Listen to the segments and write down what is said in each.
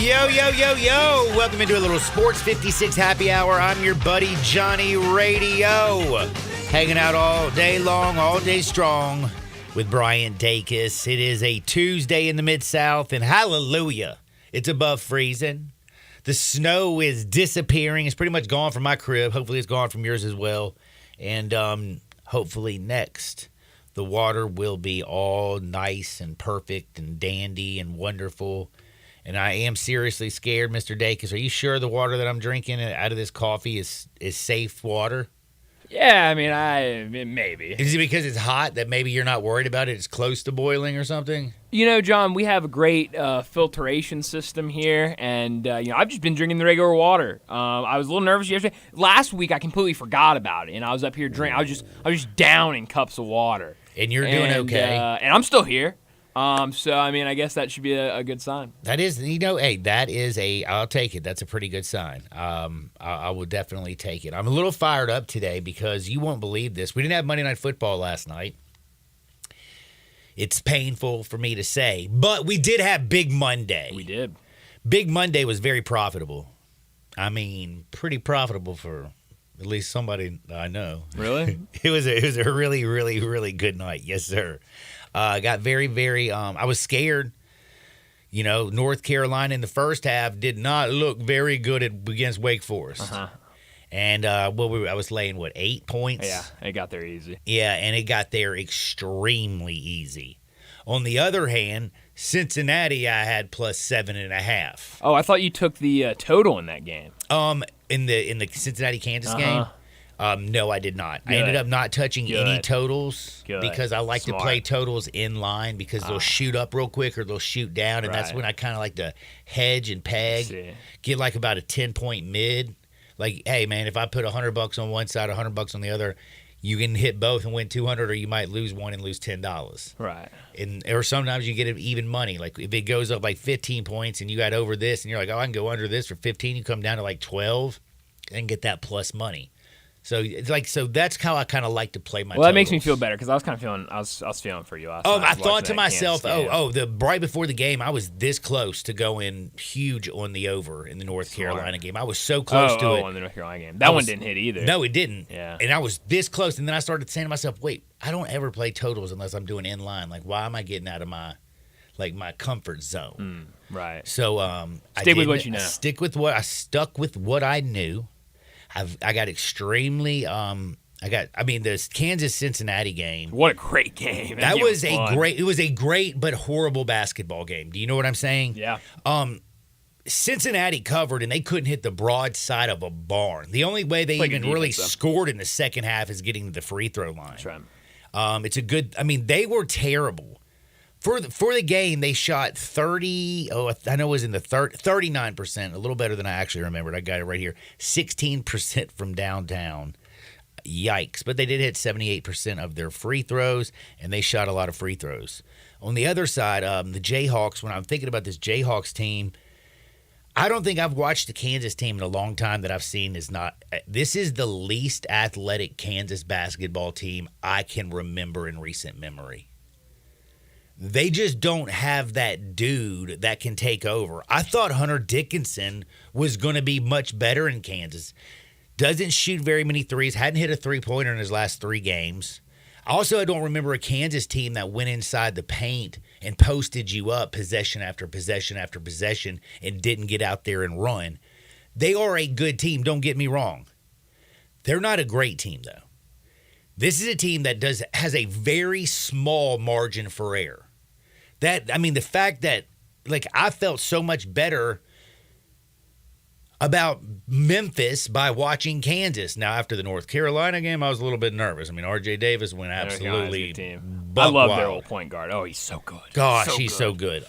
Yo, yo, yo, yo. Welcome into a little Sports 56 Happy Hour. I'm your buddy, Johnny Radio. Hanging out all day long, all day strong with Brian Dacus. It is a Tuesday in the Mid-South, and hallelujah, it's above freezing. The snow is disappearing. It's pretty much gone from my crib. Hopefully it's gone from yours as well. And hopefully next, the water will be all nice and perfect and dandy and wonderful. And I am seriously scared, Mr. Dacus. Are you sure the water that I'm drinking out of this coffee is safe water? Yeah, I mean, maybe. Is it because it's hot that maybe you're not worried about it? It's close to boiling or something? You know, John, we have a great filtration system here, and I've just been drinking the regular water. I was a little nervous yesterday. Last week, I completely forgot about it, and I was up here drinking. I was just downing cups of water. And you're doing okay. And I'm still here. So, I mean, I guess that should be a good sign. That is, I'll take it. That's a pretty good sign. I will definitely take it. I'm a little fired up today because you won't believe this. We didn't have Monday Night Football last night. It's painful for me to say, but we did have Big Monday. We did. Big Monday was very profitable. I mean, pretty profitable for at least somebody I know. Really? It was a really, really, really good night. Yes, sir. Got very, very, I was scared. You know, North Carolina in the first half did not look very good against Wake Forest. Uh-huh. And I was laying, 8 points? Yeah, it got there easy. Yeah, and it got there extremely easy. On the other hand, Cincinnati, I had plus 7.5. Oh, I thought you took the total in that game. In the Cincinnati-Kansas game? No, I did not. Good. I ended up not touching any totals because I like Smart. to play totals in line because they'll shoot up real quick or they'll shoot down, and that's Right. when I kind of like to hedge and peg, get like about a 10-point mid. Like, hey, man, if I put $100 on one side, $100 on the other, you can hit both and win 200, or you might lose one and lose $10. Right. Or sometimes you get even money. Like if it goes up like 15 points and you got over this and you're like, oh, I can go under this for 15, you come down to like 12 and get that plus money. So it's like, that's how I kind of like to play my. Well, that totals. makes me feel better because I was kind of feeling, I was feeling for you. I thought to myself, right before the game, I was this close to going huge on the over in the North Carolina game. I was so close to it. On the North Carolina game. That one didn't hit either. No, it didn't. Yeah. And I was this close, and then I started saying to myself, wait, I don't ever play totals unless I'm doing in line. Like, why am I getting out of my comfort zone? Right. So Stick with what you know. I stuck with what I knew. I got extremely the Kansas-Cincinnati game. What a great game. It was a great but horrible basketball game. Do you know what I'm saying? Yeah. Cincinnati covered and they couldn't hit the broad side of a barn. The only way they even really scored in the second half is getting to the free throw line. That's right. They were terrible. For the game, they shot 39%, a little better than I actually remembered. I got it right here. 16% from downtown. Yikes. But they did hit 78% of their free throws, and they shot a lot of free throws. On the other side, the Jayhawks, when I'm thinking about this Jayhawks team, I don't think I've watched the Kansas team in a long time that I've seen this is the least athletic Kansas basketball team I can remember in recent memory. They just don't have that dude that can take over. I thought Hunter Dickinson was going to be much better in Kansas. Doesn't shoot very many threes. Hadn't hit a three-pointer in his last 3 games. Also, I don't remember a Kansas team that went inside the paint and posted you up possession after possession after possession and didn't get out there and run. They are a good team, don't get me wrong. They're not a great team, though. This is a team that has a very small margin for error. The fact that, I felt so much better about Memphis by watching Kansas. Now, after the North Carolina game, I was a little bit nervous. R.J. Davis went absolutely I love their old point guard. Oh, he's so good. Gosh, he's so good.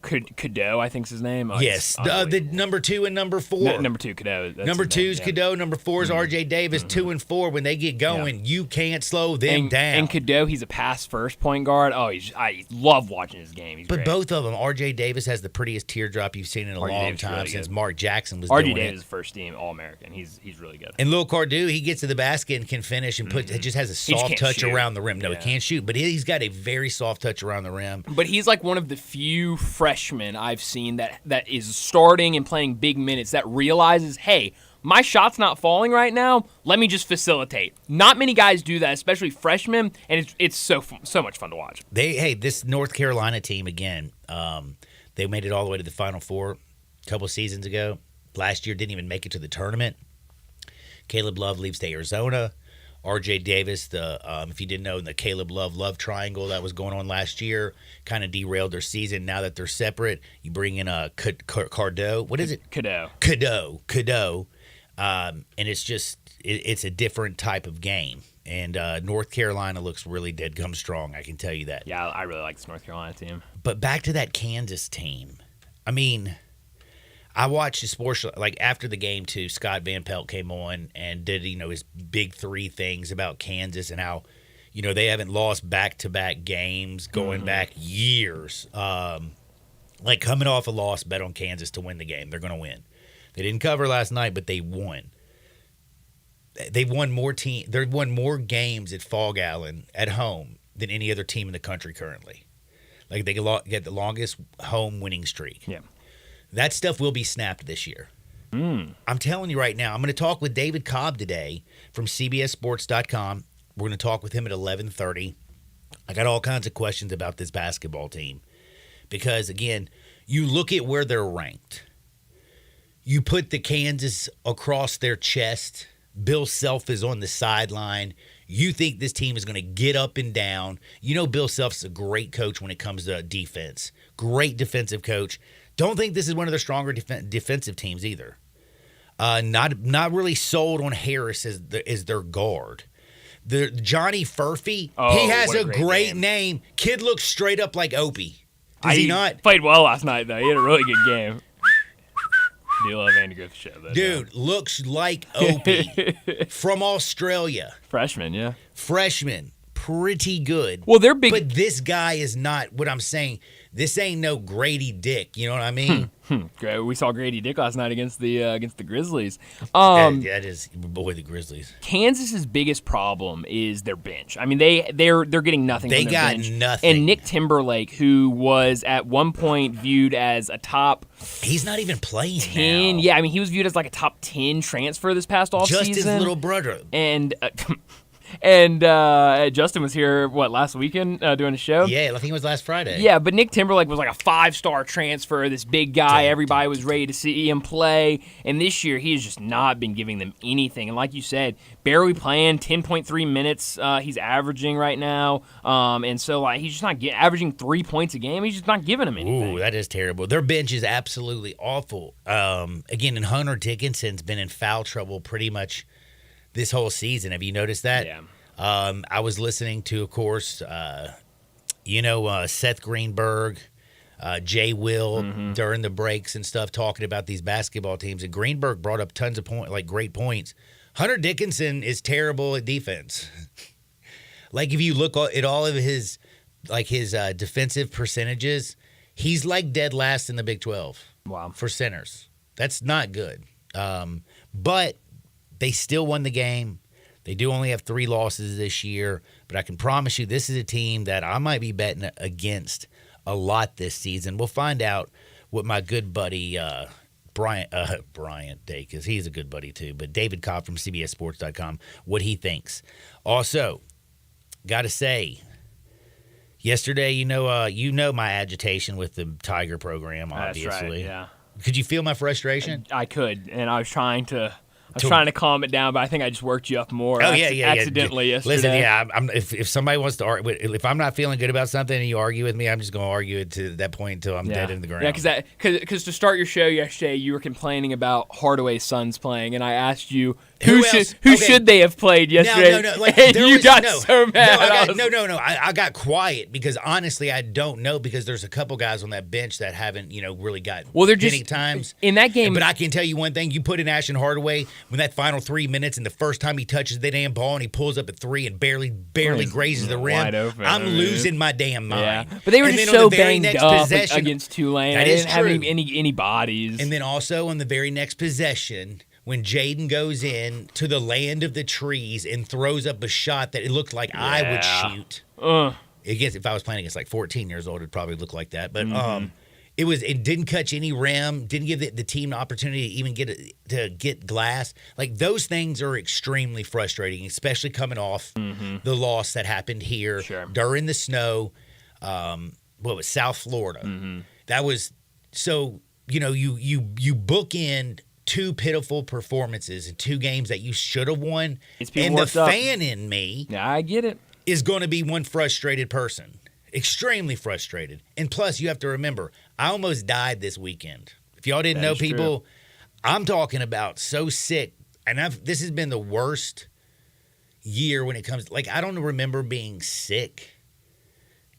Cadeau, I think's his name. Yes, the number 2 and number 4. Number 2, Cadeau. Number 2 is Cadeau. Number 4 is R.J. Davis. 2 and 4, when they get going, you can't slow them down. And Cadeau, he's a pass-first point guard. Oh, I love watching his game. He's but great. both of them, R.J. Davis has the prettiest teardrop you've seen in a long time since Mark Jackson was R.J. doing Davis it. is first team All-American. He's really good. And Lil Cardew, he gets to the basket and can finish and just has a just soft can't touch shoot. around the rim. No, Yeah. he can't shoot, but he's got a very soft touch around the rim. But he's like one of the few freshmen I've seen that is starting and playing big minutes that realizes, hey, my shot's not falling right now. Let me just facilitate. Not many guys do that, especially freshmen, and it's so much fun to watch. This North Carolina team again, they made it all the way to the Final Four a couple seasons ago. Last year didn't even make it to the tournament. Caleb Love leaves to Arizona. R.J. Davis, if you didn't know, the Caleb Love triangle that was going on last year kind of derailed their season. Now that they're separate, you bring in Cardeau. What is it? Cadeau. And it's just it's a different type of game. And North Carolina looks really dead gum strong, I can tell you that. Yeah, I really like this North Carolina team. But back to that Kansas team. I mean, I watched the sports, like after the game too, Scott Van Pelt came on and did, his big three things about Kansas and how, they haven't lost back-to-back games going back years. Like coming off a loss, bet on Kansas to win the game. They're going to win. They didn't cover last night, but they won. They've won more games at Fall Allen at home than any other team in the country currently. Like they get the longest home winning streak. Yeah. That stuff will be snapped this year. I'm telling you right now. I'm going to talk with David Cobb today from CBSSports.com. We're going to talk with him at 11:30. I got all kinds of questions about this basketball team because, again, you look at where they're ranked. You put the Kansas across their chest. Bill Self is on the sideline. You think this team is going to get up and down. Bill Self's a great coach when it comes to defense. Great defensive coach. Don't think this is one of their stronger defensive teams either. Not really sold on Harris as their guard. The Johnny Furphy, he has what a great name. Kid looks straight up like Opie. Does he not? Played well last night, though. He had a really good game. Do love Andy Griffith's show, though. Dude, looks like Opie from Australia. Freshman, yeah. Freshman, pretty good. Well, they're big. But this guy is not what I'm saying. This ain't no Grady Dick. You know what I mean? We saw Grady Dick last night against the Grizzlies. That is, boy, the Grizzlies. Kansas's biggest problem is their bench. I mean, they're getting nothing. They from their got bench. nothing. And Nick Timberlake, who was at one point viewed as a top He's not even playing 10. now. Yeah, I mean, he was viewed as like a top 10 transfer this past offseason. Just his little brother. And Justin was here, last weekend doing a show? Yeah, I think it was last Friday. Yeah, but Nick Timberlake was like a 5-star transfer, this big guy. Everybody was ready to see him play. And this year, he has just not been giving them anything. And like you said, barely playing, 10.3 minutes he's averaging right now. And so he's just not averaging 3 points a game. He's just not giving them anything. Ooh, that is terrible. Their bench is absolutely awful. Again, and Hunter Dickinson's been in foul trouble pretty much this whole season. Have you noticed that? Yeah. I was listening to, of course, Seth Greenberg, Jay Will during the breaks and stuff, talking about these basketball teams. And Greenberg brought up tons of great points. Hunter Dickinson is terrible at defense. Like if you look at all of his defensive percentages, he's like dead last in the Big 12. Wow. For centers. That's not good. But they still won the game. They do only have 3 losses this year, but I can promise you this is a team that I might be betting against a lot this season. We'll find out what my good buddy Bryant Day, because he's a good buddy too, but David Cobb from CBSSports.com, what he thinks. Also, got to say, yesterday, you know my agitation with the Tiger program, obviously. That's right, yeah. Could you feel my frustration? I could, and I was trying to calm it down, but I think I just worked you up more. Accidentally yesterday. Listen, if somebody wants to argue, if I'm not feeling good about something and you argue with me, I'm just going to argue it to that point until I'm dead in the ground. Yeah, because to start your show yesterday, you were complaining about Hardaway's Suns playing, and I asked you Who else? should they have played yesterday? No. Like, and there you was, got no, so mad. No, I got quiet because honestly, I don't know because there's a couple guys on that bench that haven't, really got they're many just times in that game. But I can tell you one thing: you put in Ashton Hardaway when that final 3 minutes, and the first time he touches the damn ball and he pulls up a three and barely grazes the rim, wide open, I'm losing my damn mind. Yeah. But they were and just then so on the very banged next up possession, against Tulane. That They is didn't have true. any bodies. And then also on the very next possession, when Jaden goes in to the land of the trees and throws up a shot that it looked like I would shoot. If I was playing against like 14 years old, it'd probably look like that. But it didn't catch any rim, didn't give the team the opportunity to even get glass. Like those things are extremely frustrating, especially coming off the loss that happened here during the snow. South Florida. That was so you bookend two pitiful performances in two games that you should have won. And the fan in me, I get it, is going to be one frustrated person, extremely frustrated. And plus, you have to remember, I almost died this weekend. If y'all didn't know, people, I'm talking about so sick, and this has been the worst year when it comes. Like I don't remember being sick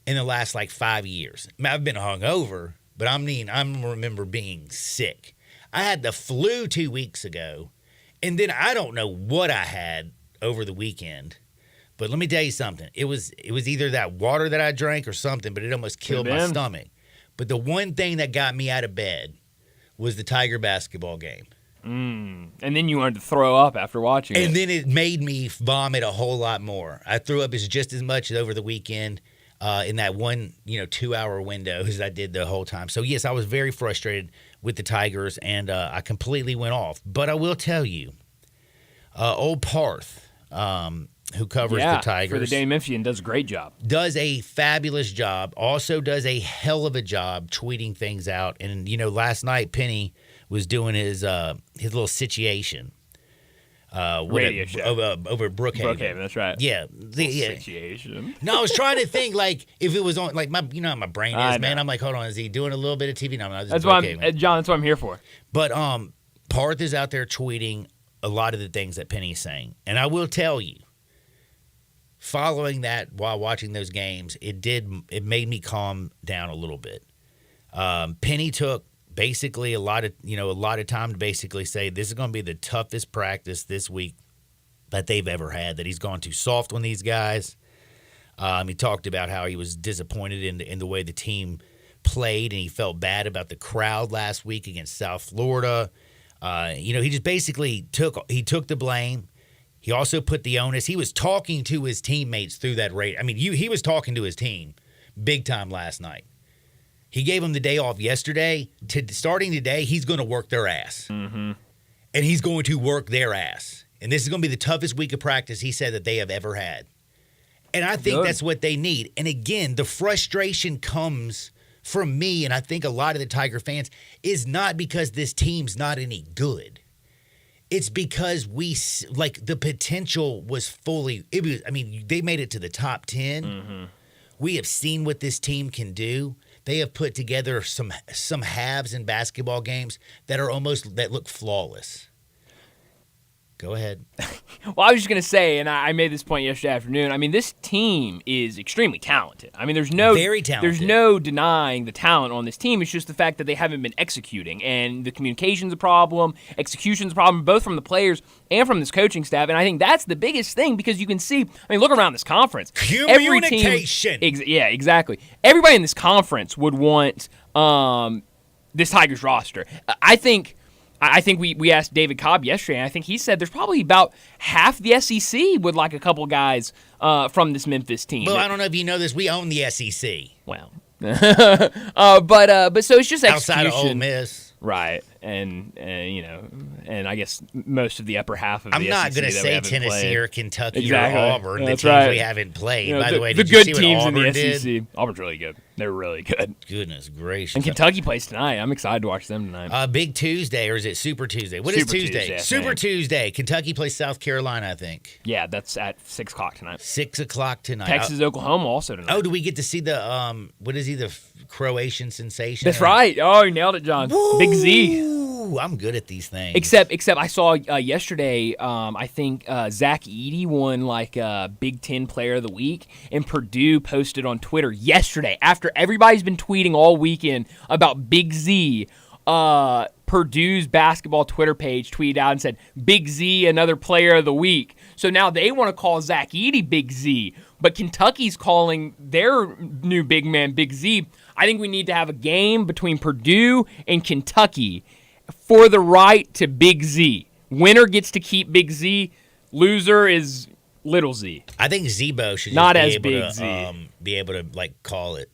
in the last 5 years. I mean, I've been hungover, but I remember being sick. I had the flu 2 weeks ago, and then I don't know what I had over the weekend. But let me tell you something. It was either that water that I drank or something, but it almost killed my stomach. But the one thing that got me out of bed was the Tiger basketball game. And then you wanted to throw up after watching it. And then it made me vomit a whole lot more. I threw up just as much over the weekend in that one 2-hour window as I did the whole time. So, yes, I was very frustrated with the Tigers, and I completely went off. But I will tell you, old Parth, who covers the Tigers. For the Daily Memphian, does a great job. Does a fabulous job. Also does a hell of a job tweeting things out. And, last night Penny was doing his little situation. Radio show. Over at Brookhaven. Brookhaven, that's right. Yeah. Situation. No, I was trying to think, if it was on, my how my brain is, man. I'm like, hold on, is he doing a little bit of TV? No, that's what John, that's what I'm here for. But Parth is out there tweeting a lot of the things that Penny's saying. And I will tell you, following that while watching those games, it made me calm down a little bit. Penny took basically a lot of time to basically say this is going to be the toughest practice this week that they've ever had, that he's gone too soft on these guys. He talked about how he was disappointed in the way the team played, and he felt bad about the crowd last week against South Florida. He just basically took the blame. He also put the onus. He was talking to his teammates through that rate. I mean, he was talking to his team big time last night. He gave them the day off yesterday. Starting today, he's going to work their ass. And he's going to work their ass. And this is going to be the toughest week of practice, he said, that they have ever had. And I think that's what they need. And again, the frustration comes from me, and I think a lot of the Tiger fans, is not because this team's not any good. It's because the potential was they made it to the top 10. We have seen what this team can do. They have put together some halves in basketball games that look flawless. Go ahead. Well, I was just going to say, and I made this point yesterday afternoon, I mean, this team is extremely talented. I mean, very talented. There's no denying the talent on this team. It's just the fact that they haven't been executing. And the communication's a problem, execution's a problem, both from the players and from this coaching staff. And I think that's the biggest thing, because you can see, look around this conference. Communication. Yeah, exactly. Everybody in this conference would want this Tigers roster. I think we asked David Cobb yesterday, and I think he said there's probably about half the SEC would like a couple guys from this Memphis team. Well, I don't know if you know this. We own the SEC. Well, but so it's just execution. Outside of Ole Miss. Right, and I guess most of the upper half of I'm the SEC. I'm not going to say Tennessee played. or Kentucky Exactly. or Auburn, That's the teams right. we haven't played. By the way, the did good you see teams what in Auburn the SEC. did? Auburn's really good. They're really good. Goodness gracious. And Kentucky plays tonight. I'm excited to watch them tonight. Big Tuesday, or is it Super Tuesday? What is Super Tuesday? Tuesday, I Super think. Tuesday. Kentucky plays South Carolina, I think. Yeah, that's at 6 o'clock tonight. 6 o'clock tonight. Texas, Oklahoma also tonight. Oh, do we get to see the what is he, the Croatian sensation? That's right. Oh, you nailed it, John. Big Z. Ooh, I'm good at these things. Except I saw yesterday, I think Zach Edey won like Big Ten Player of the Week, and Purdue posted on Twitter yesterday, after everybody's been tweeting all weekend about Big Z, Purdue's basketball Twitter page tweeted out and said, Big Z, another Player of the Week. So now they want to call Zach Edey Big Z, but Kentucky's calling their new big man Big Z. I think we need to have a game between Purdue and Kentucky for the right to Big Z. Winner gets to keep Big Z. Loser is Little Z. I think Zebo should just Not be as able Big to Z. Be able to like call it.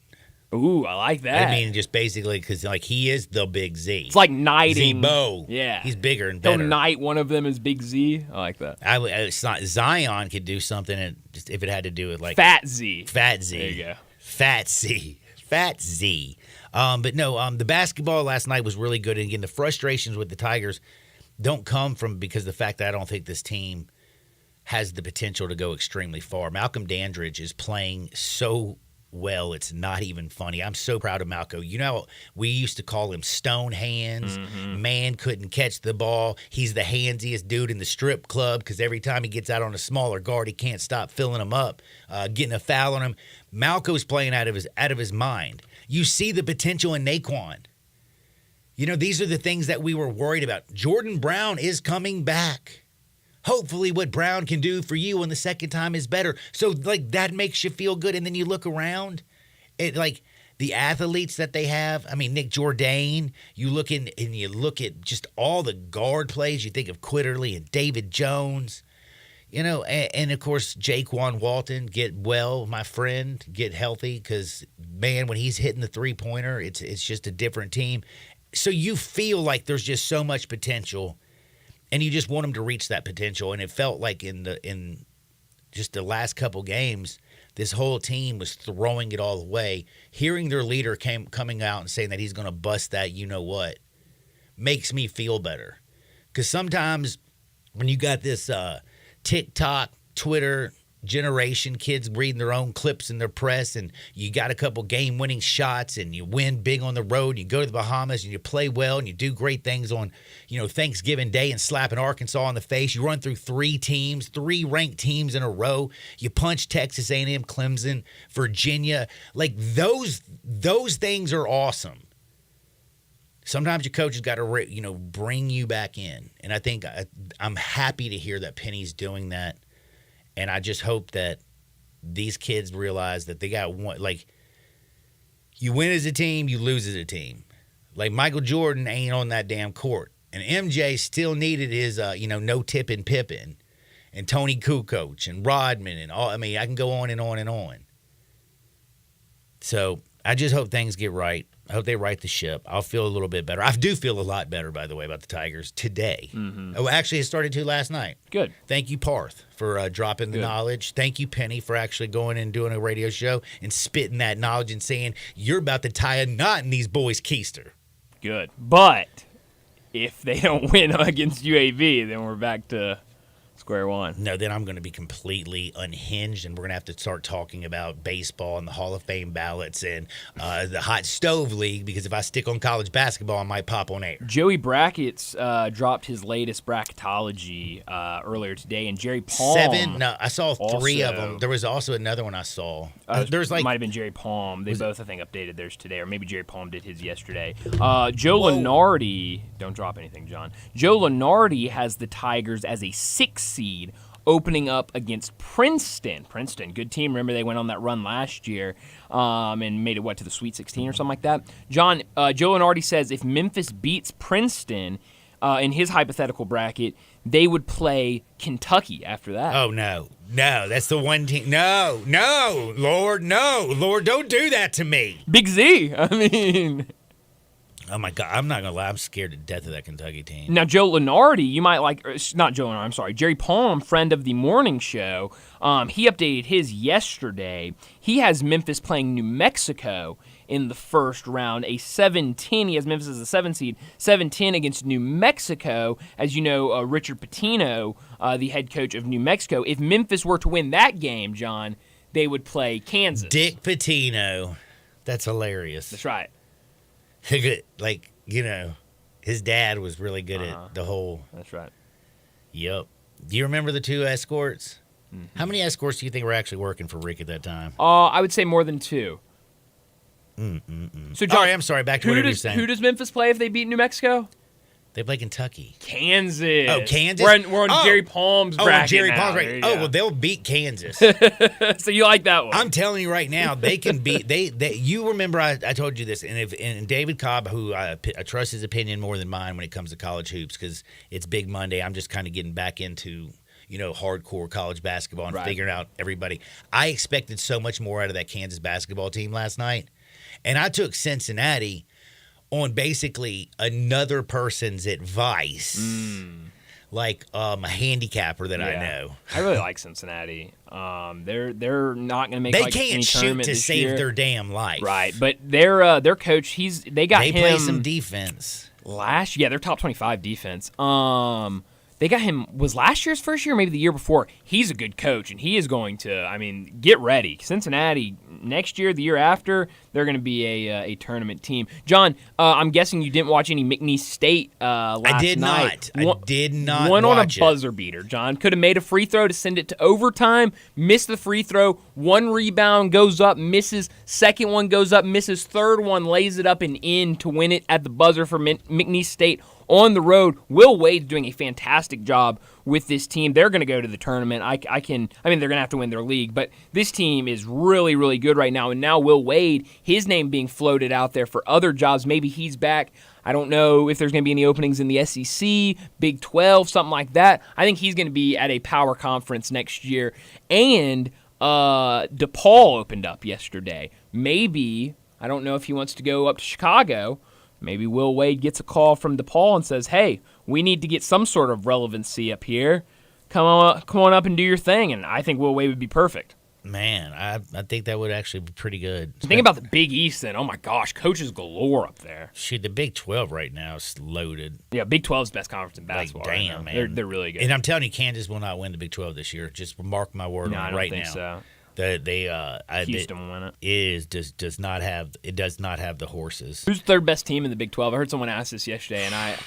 Ooh, I like that. I mean, just basically because like he is the Big Z. It's like knighting. Zebo. Yeah. He's bigger and He'll better. knight one of them as Big Z. I like that. It's not Zion could do something and just if it had to do with like Fat Z. Fat Z. There you go. Fat Z. Fat Z. But no, the basketball last night was really good. And again, the frustrations with the Tigers don't come from because of the fact that I don't think this team has the potential to go extremely far. Malcolm Dandridge is playing so well, it's not even funny. I'm so proud of Malco. You know, we used to call him Stone Hands. Man couldn't catch the ball. He's the handsiest dude in the strip club because every time he gets out on a smaller guard, he can't stop filling him up, getting a foul on him. Malco's playing out of his mind. You see the potential in Naquan. You know, these are the things that we were worried about. Jordan Brown is coming back. Hopefully what Brown can do for you on the second time is better. So, like, that makes you feel good. And then you look around at, like, the athletes that they have. I mean, Nick Jourdain. You look in and you look at just all the guard plays. You think of Quitterly and David Jones. You know, and of course, Jaquan Walton, get well, my friend, get healthy because, man, when he's hitting the three-pointer, it's just a different team. So you feel like there's just so much potential, and you just want them to reach that potential. And it felt like in just the last couple games, this whole team was throwing it all away. Hearing their leader coming out and saying that he's going to bust that you-know-what makes me feel better. Because sometimes when you got this TikTok, Twitter generation, kids reading their own clips in their press, and you got a couple game-winning shots, and you win big on the road, you go to the Bahamas, and you play well, and you do great things on, you know, Thanksgiving Day and slapping Arkansas in the face. You run through three ranked teams in a row. You punch Texas A&M, Clemson, Virginia. Like, those things are awesome. Sometimes your coach has got to, bring you back in. And I think I'm happy to hear that Penny's doing that. And I just hope that these kids realize that they got one. Like, you win as a team, you lose as a team. Like, Michael Jordan ain't on that damn court. And MJ still needed his, no tipping Pippin. And Tony Kukoc and Rodman and all. I mean, I can go on and on and on. So I just hope things get right. I hope they right the ship. I'll feel a little bit better. I do feel a lot better, by the way, about the Tigers today. Mm-hmm. Oh, actually, it started to last night. Good. Thank you, Parth, for dropping the knowledge. Thank you, Penny, for actually going and doing a radio show and spitting that knowledge and saying, you're about to tie a knot in these boys' keister. Good. But if they don't win against UAB, then we're back to square one. No, then I'm going to be completely unhinged, and we're going to have to start talking about baseball and the Hall of Fame ballots and the hot stove league, because if I stick on college basketball, I might pop on air. Joey Brackets dropped his latest bracketology earlier today, and Jerry Palm. 7? No, I saw 3 of them. There was also another one I saw. There's like might have been Jerry Palm. They both, I think, updated theirs today, or maybe Jerry Palm did his yesterday. Joe Lunardi, don't drop anything, John. Joe Lunardi has the Tigers as a 6 seed opening up against Princeton. Princeton, good team. Remember, they went on that run last year and made it, to the Sweet 16 or something like that? John, Joe Lunardi says if Memphis beats Princeton in his hypothetical bracket, they would play Kentucky after that. Oh, no. No, that's the one team. No, Lord, don't do that to me. Big Z, I mean. Oh, my God. I'm not going to lie. I'm scared to death of that Kentucky team. Now, Joe Lunardi, you might like, not Joe Lunardi, I'm sorry, Jerry Palm, friend of the morning show, he updated his yesterday. He has Memphis playing New Mexico in the first round, a 7-10. He has Memphis as a 7 seed, 7-10 against New Mexico. As you know, Richard Pitino, the head coach of New Mexico, if Memphis were to win that game, John, they would play Kansas. Dick Pitino. That's hilarious. That's right. Like, His dad was really good at the whole. That's right. Yep. Do you remember the 2 escorts? How many escorts do you think were actually working for Rick at that time? I would say more than 2. So, John, I'm sorry. Back to whatever you're saying. Who does Memphis play if they beat New Mexico? They play Kentucky. Kansas. Oh, Kansas? We're on Jerry Palm's bracket Jerry now. Palm's There right. you Oh, go. well, they'll beat Kansas. So you like that one? I'm telling you right now, they can beat. They you remember I told you this, and David Cobb, who I trust his opinion more than mine when it comes to college hoops, because it's Big Monday. I'm just kind of getting back into hardcore college basketball and figuring out everybody. I expected so much more out of that Kansas basketball team last night, and I took Cincinnati on basically another person's advice. Like a handicapper that I know. I really like Cincinnati. They're not going to make They any can't shoot tournament to this save year. their damn life. Right, but their coach, they play some defense. They're top 25 defense. They got him, was last year's first year, or maybe the year before. He's a good coach, and he is going to, get ready. Cincinnati, next year, the year after, they're going to be a tournament team. John, I'm guessing you didn't watch any McNeese State last night. I did not One on a watch buzzer beater, John. Could have made a free throw to send it to overtime, missed the free throw, 1 rebound, goes up, misses, second one goes up, misses, third one lays it up and in to win it at the buzzer for McNeese State. On the road, Will Wade's doing a fantastic job with this team. They're going to go to the tournament. They're going to have to win their league, but this team is really, really good right now. And now Will Wade, his name being floated out there for other jobs. Maybe he's back. I don't know if there's going to be any openings in the SEC, Big 12, something like that. I think he's going to be at a power conference next year. And DePaul opened up yesterday. Maybe, I don't know if he wants to go up to Chicago. Maybe Will Wade gets a call from DePaul and says, hey, we need to get some sort of relevancy up here. Come on up and do your thing. And I think Will Wade would be perfect. Man, I think that would actually be pretty good. Think about the Big East then. Oh, my gosh, coaches galore up there. Shoot, the Big 12 right now is loaded. Yeah, Big 12's best conference in basketball. Like, damn, right man. They're really good. And I'm telling you, Kansas will not win the Big 12 this year. Just mark my word on it right now. I don't think so. Houston will win it. Does not have the horses. Who's the third best team in the Big 12? I heard someone ask this yesterday, and I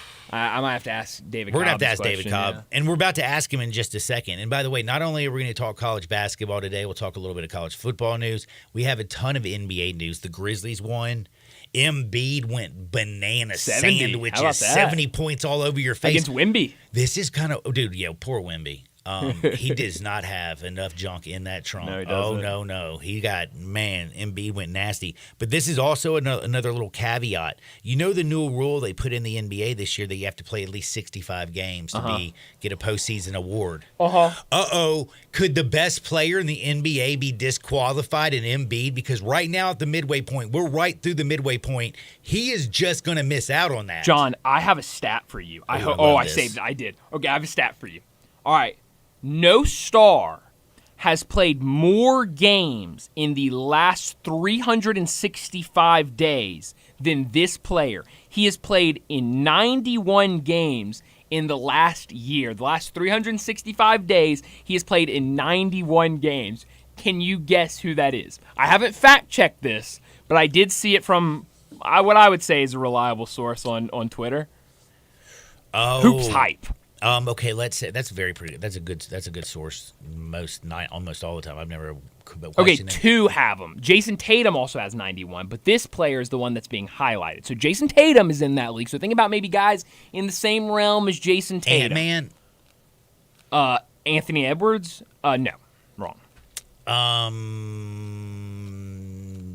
might have to ask David Cobb. We're going to have to ask question, David Cobb, yeah. and we're about to ask him in just a second. And by the way, not only are we going to talk college basketball today, we'll talk a little bit of college football news. We have a ton of NBA news. The Grizzlies won. Embiid went banana 70. sandwiches, How about that? 70 points all over your face. Against Wemby. This is kind of, poor Wemby. He does not have enough junk in that trunk. No, he doesn't. No. Embiid went nasty. But this is also another little caveat. You know the new rule they put in the NBA this year that you have to play at least 65 games to get a postseason award. Could the best player in the NBA be disqualified in Embiid? Because right now at the midway point, we're right through the midway point. He is just going to miss out on that. John, I have a stat for you. I saved it. I did. Okay, I have a stat for you. All right. No star has played more games in the last 365 days than this player. He has played in 91 games in the last year. The last 365 days, he has played in 91 games. Can you guess who that is? I haven't fact-checked this, but I did see it from what I would say is a reliable source on Twitter. Hoops Hype. Okay, let's say that's pretty good. That's a good source almost all the time. I've never Okay, 2 have them. Jason Tatum also has 91, but this player is the one that's being highlighted. So Jason Tatum is in that league. So think about maybe guys in the same realm as Jason Tatum. Ant-Man. Anthony Edwards? No, wrong.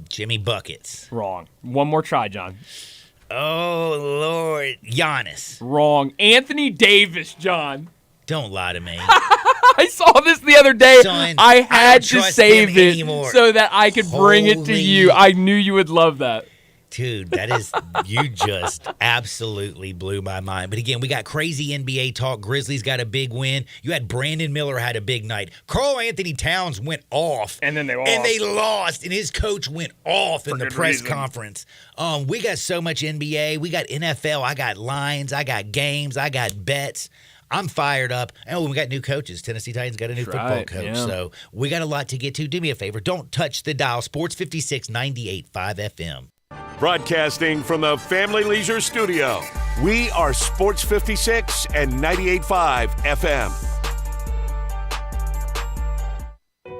Jimmy Buckets. Wrong. One more try, John. Oh, Lord. Giannis. Wrong. Anthony Davis, John. Don't lie to me. I saw this the other day. Son, I had to save it anymore. so that I could bring it to you. I knew you would love that. Dude, you just absolutely blew my mind. But again, we got crazy NBA talk. Grizzlies got a big win. You had Brandon Miller had a big night. Karl Anthony Towns went off. And then they lost. And his coach went off in the press conference. We got so much NBA. We got NFL. I got lines. I got games. I got bets. I'm fired up. And we got new coaches. Tennessee Titans got a new football coach. Yeah. So we got a lot to get to. Do me a favor. Don't touch the dial. Sports 56 98.5 FM. Broadcasting from the Family Leisure Studio, we are Sports 56 and 98.5 FM.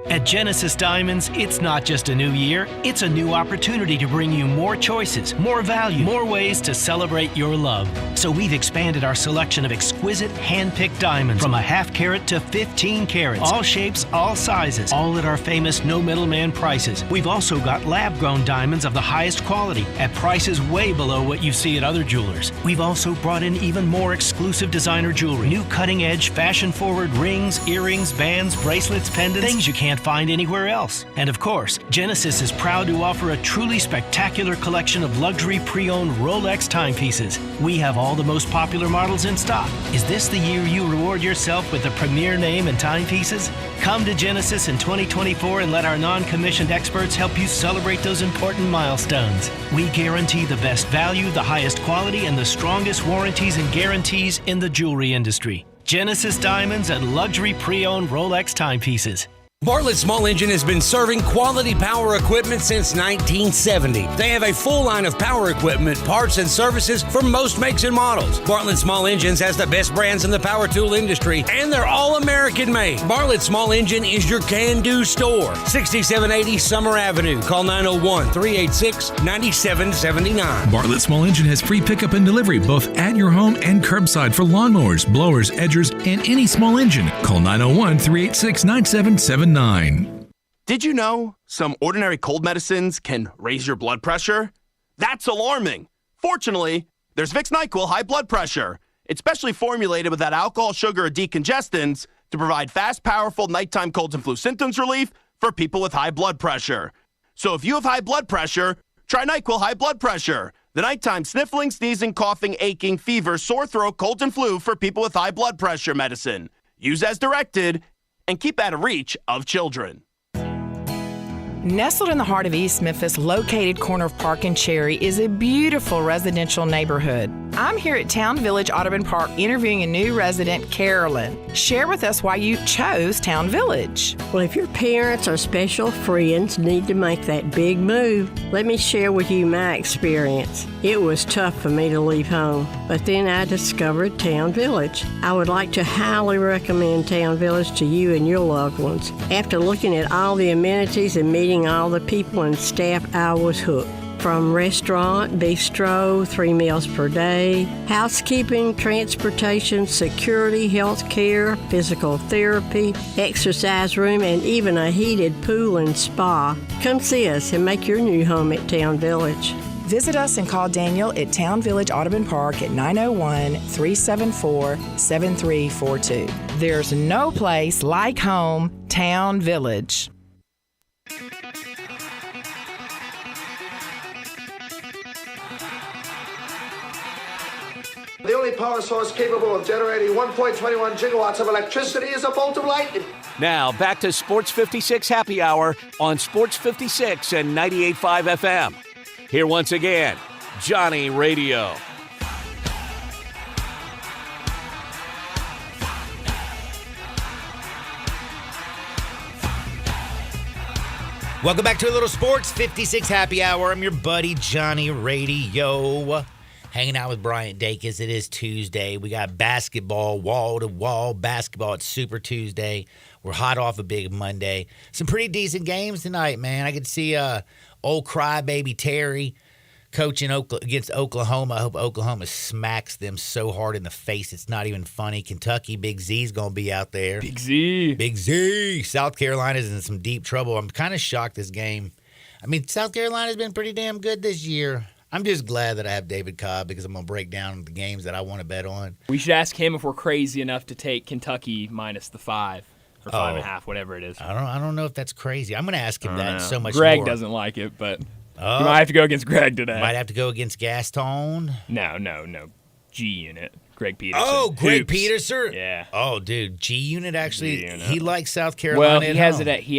At Genesis Diamonds, it's not just a new year, it's a new opportunity to bring you more choices, more value, more ways to celebrate your love. So we've expanded our selection of exquisite hand-picked diamonds from a half carat to 15 carats. All shapes, all sizes, all at our famous no middleman prices. We've also got lab-grown diamonds of the highest quality at prices way below what you see at other jewelers. We've also brought in even more exclusive designer jewelry, new cutting-edge, fashion-forward rings, earrings, bands, bracelets, pendants, things you can't find anywhere else. And of course, Genesis is proud to offer a truly spectacular collection of luxury pre-owned Rolex timepieces. We have all the most popular models in stock. Is this the year you reward yourself with a premier name and timepieces? Come to Genesis in 2024 and let our non-commissioned experts help you celebrate those important milestones. We guarantee the best value, the highest quality, and the strongest warranties and guarantees in the jewelry industry. Genesis Diamonds and luxury pre-owned Rolex timepieces. Bartlett Small Engine has been serving quality power equipment since 1970. They have a full line of power equipment, parts, and services for most makes and models. Bartlett Small Engines has the best brands in the power tool industry, and they're all American made. Bartlett Small Engine is your can-do store. 6780 Summer Avenue. Call 901-386-9779. Bartlett Small Engine has free pickup and delivery both at your home and curbside for lawnmowers, blowers, edgers, and any small engine. Call 901-386-9779. Did you know some ordinary cold medicines can raise your blood pressure? That's alarming. Fortunately, there's Vicks NyQuil High Blood Pressure. It's specially formulated without alcohol, sugar, or decongestants to provide fast, powerful nighttime colds and flu symptoms relief for people with high blood pressure. So if you have high blood pressure, try NyQuil High Blood Pressure. The nighttime sniffling, sneezing, coughing, aching, fever, sore throat, colds, and flu for people with high blood pressure medicine. Use as directed and keep out of reach of children. Nestled in the heart of East Memphis, located corner of Park and Cherry, is a beautiful residential neighborhood. I'm here at Town Village Audubon Park interviewing a new resident, Carolyn. Share with us why you chose Town Village. Well, if your parents or special friends need to make that big move, let me share with you my experience. It was tough for me to leave home, but then I discovered Town Village. I would like to highly recommend Town Village to you and your loved ones. After looking at all the amenities and meeting all the people and staff, I was hooked. From restaurant, bistro, 3 meals per day, housekeeping, transportation, security, health care, physical therapy, exercise room, and even a heated pool and spa. Come see us and make your new home at Town Village. Visit us and call Daniel at Town Village Audubon Park at 901-374-7342. There's no place like home, Town Village. The only power source capable of generating 1.21 gigawatts of electricity is a bolt of lightning. Now, back to Sports 56 Happy Hour on Sports 56 and 98.5 FM. Here once again, Johnny Radio. Welcome back to a little Sports 56 Happy Hour. I'm your buddy, Johnny Radio. Hanging out with Bryant Dacus. It is Tuesday. We got basketball, wall-to-wall basketball. It's Super Tuesday. We're hot off a big Monday. Some pretty decent games tonight, man. I could see old crybaby Terry coaching against Oklahoma. I hope Oklahoma smacks them so hard in the face it's not even funny. Kentucky, Big Z's going to be out there. Big Z. Big Z. South Carolina's in some deep trouble. I'm kind of shocked this game. I mean, South Carolina's been pretty damn good this year. I'm just glad that I have David Cobb because I'm going to break down the games that I want to bet on. We should ask him if we're crazy enough to take Kentucky minus the 5 or 5.5, whatever it is. I don't know if that's crazy. I'm going to ask him that so much Greg more. doesn't like it, but you might have to go against Greg today. Might have to go against Gaston. No. G Unit. Greg Peterson. Oh, Greg Hoops. Peterson. Yeah. Oh, dude, G Unit actually. G-Unit. He likes South Carolina. Well, he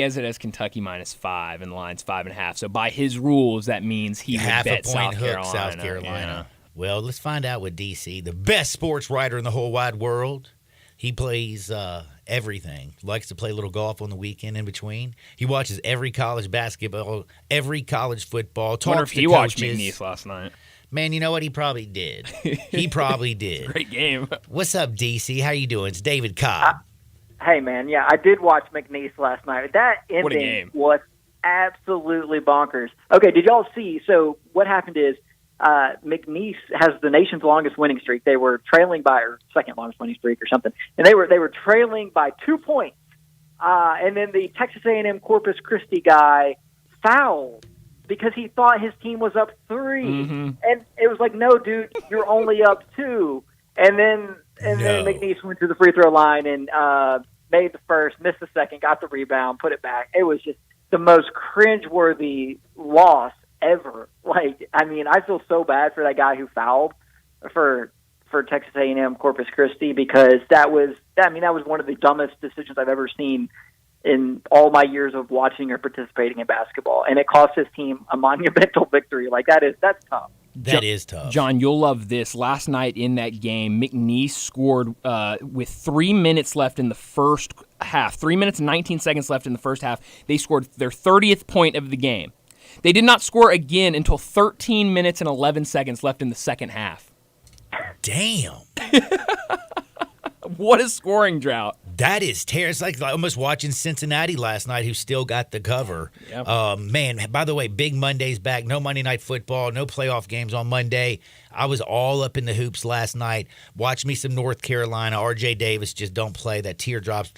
has it as Kentucky minus 5 and the line's 5.5. So by his rules, that means he would bet half-a-point South hook Carolina. South Carolina. Yeah. Well, let's find out with DC, the best sports writer in the whole wide world. He plays everything. Likes to play a little golf on the weekend in between. He watches every college basketball, every college football. I wonder if Talks to he watched coaches. McNeese last night. Man, you know what? He probably did. He probably did. Great game. What's up, DC? How you doing? It's David Cobb. Hey, man, yeah, I did watch McNeese last night. That What a ending game. was absolutely bonkers. Okay, did y'all see? So what happened is McNeese has the nation's longest winning streak. They were trailing by, or second longest winning streak or something, and they were trailing by 2 points. And then the Texas A&M Corpus Christi guy fouled because he thought his team was up 3. Mm-hmm. And it was like, no, dude, you're only up 2. And then McNeese went to the free throw line and made the first, missed the second, got the rebound, put it back. It was just the most cringeworthy loss ever. Like, I mean, I feel so bad for that guy who fouled for Texas A&M Corpus Christi, because that was one of the dumbest decisions I've ever seen in all my years of watching or participating in basketball, and it cost his team a monumental victory. Like, that's tough. That is tough. John, you'll love this. Last night in that game, McNeese scored with 3 minutes left in the first half. 3 minutes and 19 seconds left in the first half. They scored their 30th point of the game. They did not score again until 13 minutes and 11 seconds left in the second half. Damn. What a scoring drought. That is terrible. It's like almost watching Cincinnati last night, who still got the cover. Yep. Man, by the way, big Monday's back. No Monday Night Football, no playoff games on Monday. I was all up in the hoops last night. Watch me some North Carolina. RJ Davis just don't play. That teardrops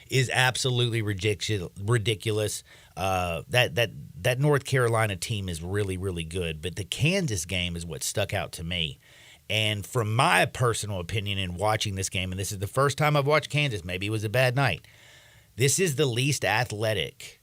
is absolutely ridiculous. That North Carolina team is really, really good. But the Kansas game is what stuck out to me. And from my personal opinion in watching this game, and this is the first time I've watched Kansas, maybe it was a bad night, this is the least athletic.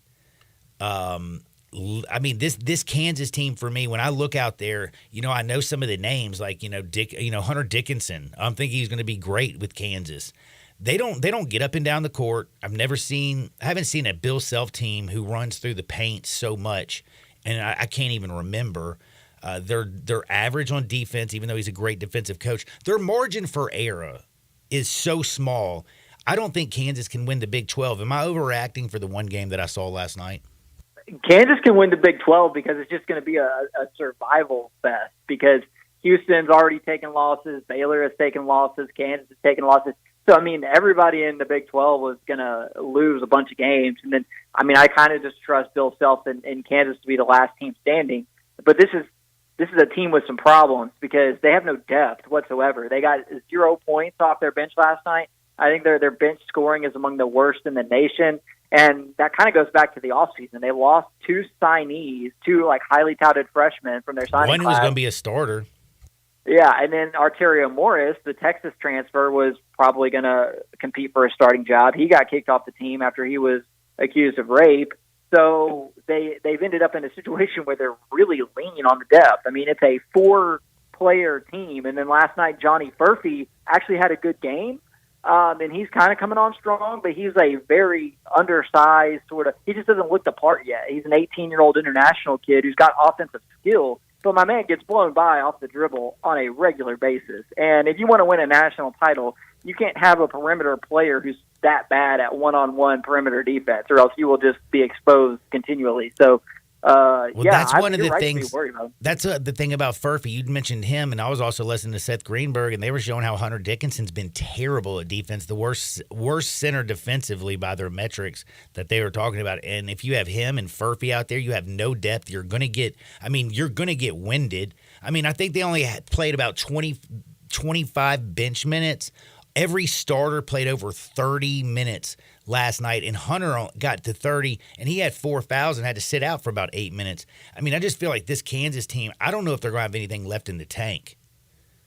This Kansas team for me, when I look out there, I know some of the names like, Hunter Dickinson. I'm thinking he's going to be great with Kansas. They don't get up and down the court. I haven't seen a Bill Self team who runs through the paint so much, and I can't even remember. They're average on defense, even though he's a great defensive coach. Their margin for error is so small. I don't think Kansas can win the Big 12. Am I overreacting for the one game that I saw last night? Kansas can win the Big 12 because it's just going to be a survival fest, because Houston's already taken losses, Baylor has taken losses, Kansas has taken losses. So, everybody in the Big 12 was going to lose a bunch of games. And then, I kind of just trust Bill Self and Kansas to be the last team standing. But this is a team with some problems because they have no depth whatsoever. They got 0 points off their bench last night. I think their bench scoring is among the worst in the nation. And that kind of goes back to the offseason. They lost 2 signees, 2 highly touted freshmen from their signing class. One was going to be a starter. Yeah, and then Arterio Morris, the Texas transfer, was probably going to compete for a starting job. He got kicked off the team after he was accused of rape. So they've ended up in a situation where they're really leaning on the depth. It's a 4-player team. And then last night, Johnny Furphy actually had a good game. And he's kind of coming on strong, but he's a very undersized he just doesn't look the part yet. He's an 18-year-old international kid who's got offensive skill. But my man gets blown by off the dribble on a regular basis. And if you want to win a national title, you can't have a perimeter player who's that bad at one-on-one perimeter defense, or else you will just be exposed continually. So, that's one of the things. That's the thing about Furphy. You mentioned him, and I was also listening to Seth Greenberg, and they were showing how Hunter Dickinson's been terrible at defense, the worst center defensively by their metrics that they were talking about. And if you have him and Furphy out there, you have no depth. You're going to get winded. I think they only played about 25 bench minutes. Every starter played over 30 minutes last night, and Hunter got to 30, and he had 4 fouls and had to sit out for about 8 minutes. I just feel like this Kansas team, I don't know if they're going to have anything left in the tank.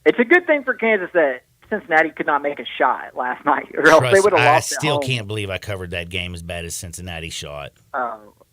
It's a good thing for Kansas that Cincinnati could not make a shot last night, or else they would have lost at home. I still can't believe I covered that game as bad as Cincinnati shot.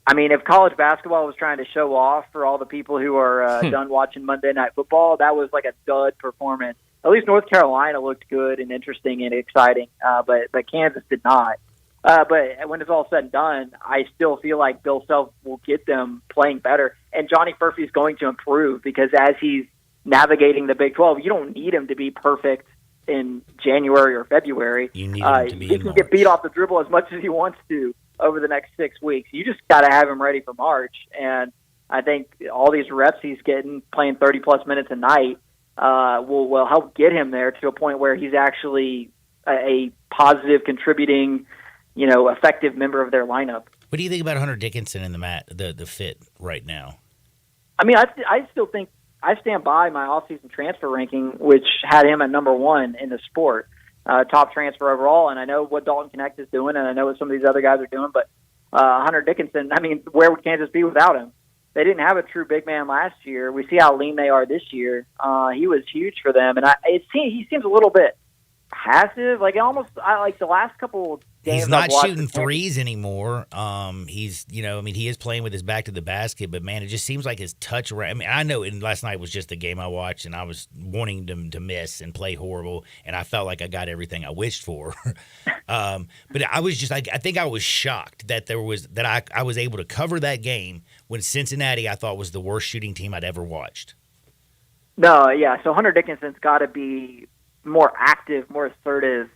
If college basketball was trying to show off for all the people who are done watching Monday Night Football, that was like a dud performance. At least North Carolina looked good and interesting and exciting, but Kansas did not. But when it's all said and done, I still feel like Bill Self will get them playing better. And Johnny Furphy is going to improve because as he's navigating the Big 12, you don't need him to be perfect in January or February. You need him to be he in can March. get beat off the dribble as much as he wants to over the next 6 weeks. You just got to have him ready for March. And I think all these reps he's getting, playing 30-plus minutes a night, will help get him there to a point where he's actually a positive, contributing, effective member of their lineup. What do you think about Hunter Dickinson and the fit right now? I mean, I still think I stand by my off-season transfer ranking, which had him at number 1 in the sport, top transfer overall. And I know what Dalton Knecht is doing, and I know what some of these other guys are doing. But Hunter Dickinson, I mean, where would Kansas be without him? They didn't have a true big man last year. We see how lean they are this year. He was huge for them, and he seems a little bit passive. Like the last couple games. He's not shooting threes anymore. He's he is playing with his back to the basket, but man, it just seems like his touch. I mean, I know. And last night was just the game I watched, and I was wanting him to miss and play horrible, and I felt like I got everything I wished for. But I was just I think I was shocked that I was able to cover that game when Cincinnati I thought was the worst shooting team I'd ever watched. No, yeah. So Hunter Dickinson's got to be more active, more assertive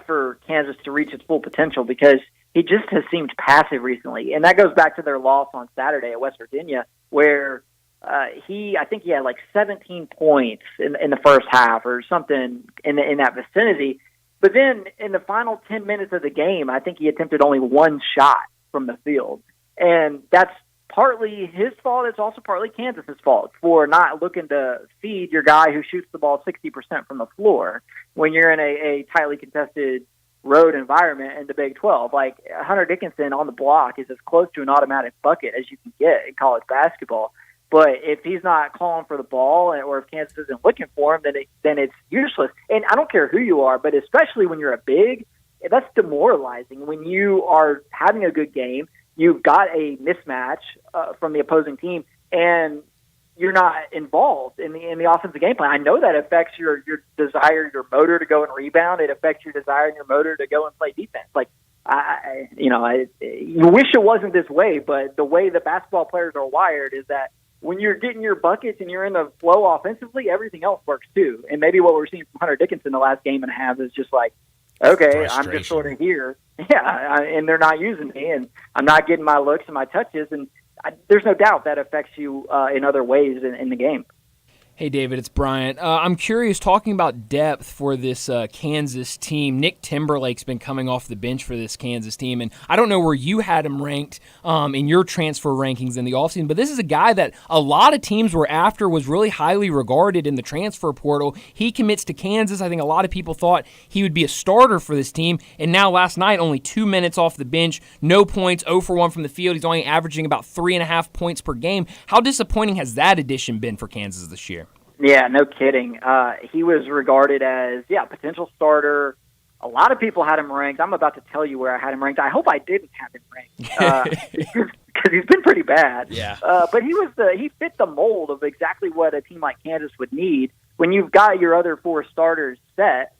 for Kansas to reach its full potential, because he just has seemed passive recently. And that goes back to their loss on Saturday at West Virginia, where I think he had like 17 points in the first half or something in that vicinity. But then in the final 10 minutes of the game, I think he attempted only one shot from the field. And that's partly his fault. It's also partly Kansas's fault for not looking to feed your guy who shoots the ball 60% from the floor when you're in a tightly contested road environment in the Big 12. Like, Hunter Dickinson on the block is as close to an automatic bucket as you can get in college basketball. But if he's not calling for the ball, or if Kansas isn't looking for him, then it's useless. And I don't care who you are, but especially when you're a big, that's demoralizing. When you are having a good game, you've got a mismatch from the opposing team, and you're not involved in the offensive game plan. I know that affects your desire, your motor to go and rebound. It affects your desire and your motor to go and play defense. Like, you wish it wasn't this way, but the way the basketball players are wired is that when you're getting your buckets and you're in the flow offensively, everything else works too. And maybe what we're seeing from Hunter Dickinson the last game and a half is just like, okay, I'm just sort of here. Yeah, and they're not using me, and I'm not getting my looks and my touches, and there's no doubt that affects you in other ways in the game. Hey, David, it's Bryant. I'm curious, talking about depth for this Kansas team. Nick Timberlake's been coming off the bench for this Kansas team, and I don't know where you had him ranked in your transfer rankings in the offseason, but this is a guy that a lot of teams were after, was really highly regarded in the transfer portal. He commits to Kansas. I think a lot of people thought he would be a starter for this team, and now last night, only 2 minutes off the bench, no points, 0 for 1 from the field. He's only averaging about 3.5 points per game. How disappointing has that addition been for Kansas this year? Yeah, no kidding. He was regarded as, potential starter. A lot of people had him ranked. I'm about to tell you where I had him ranked. I hope I didn't have him ranked because he's been pretty bad. Yeah. But he fit the mold of exactly what a team like Kansas would need. When you've got your other 4 starters set,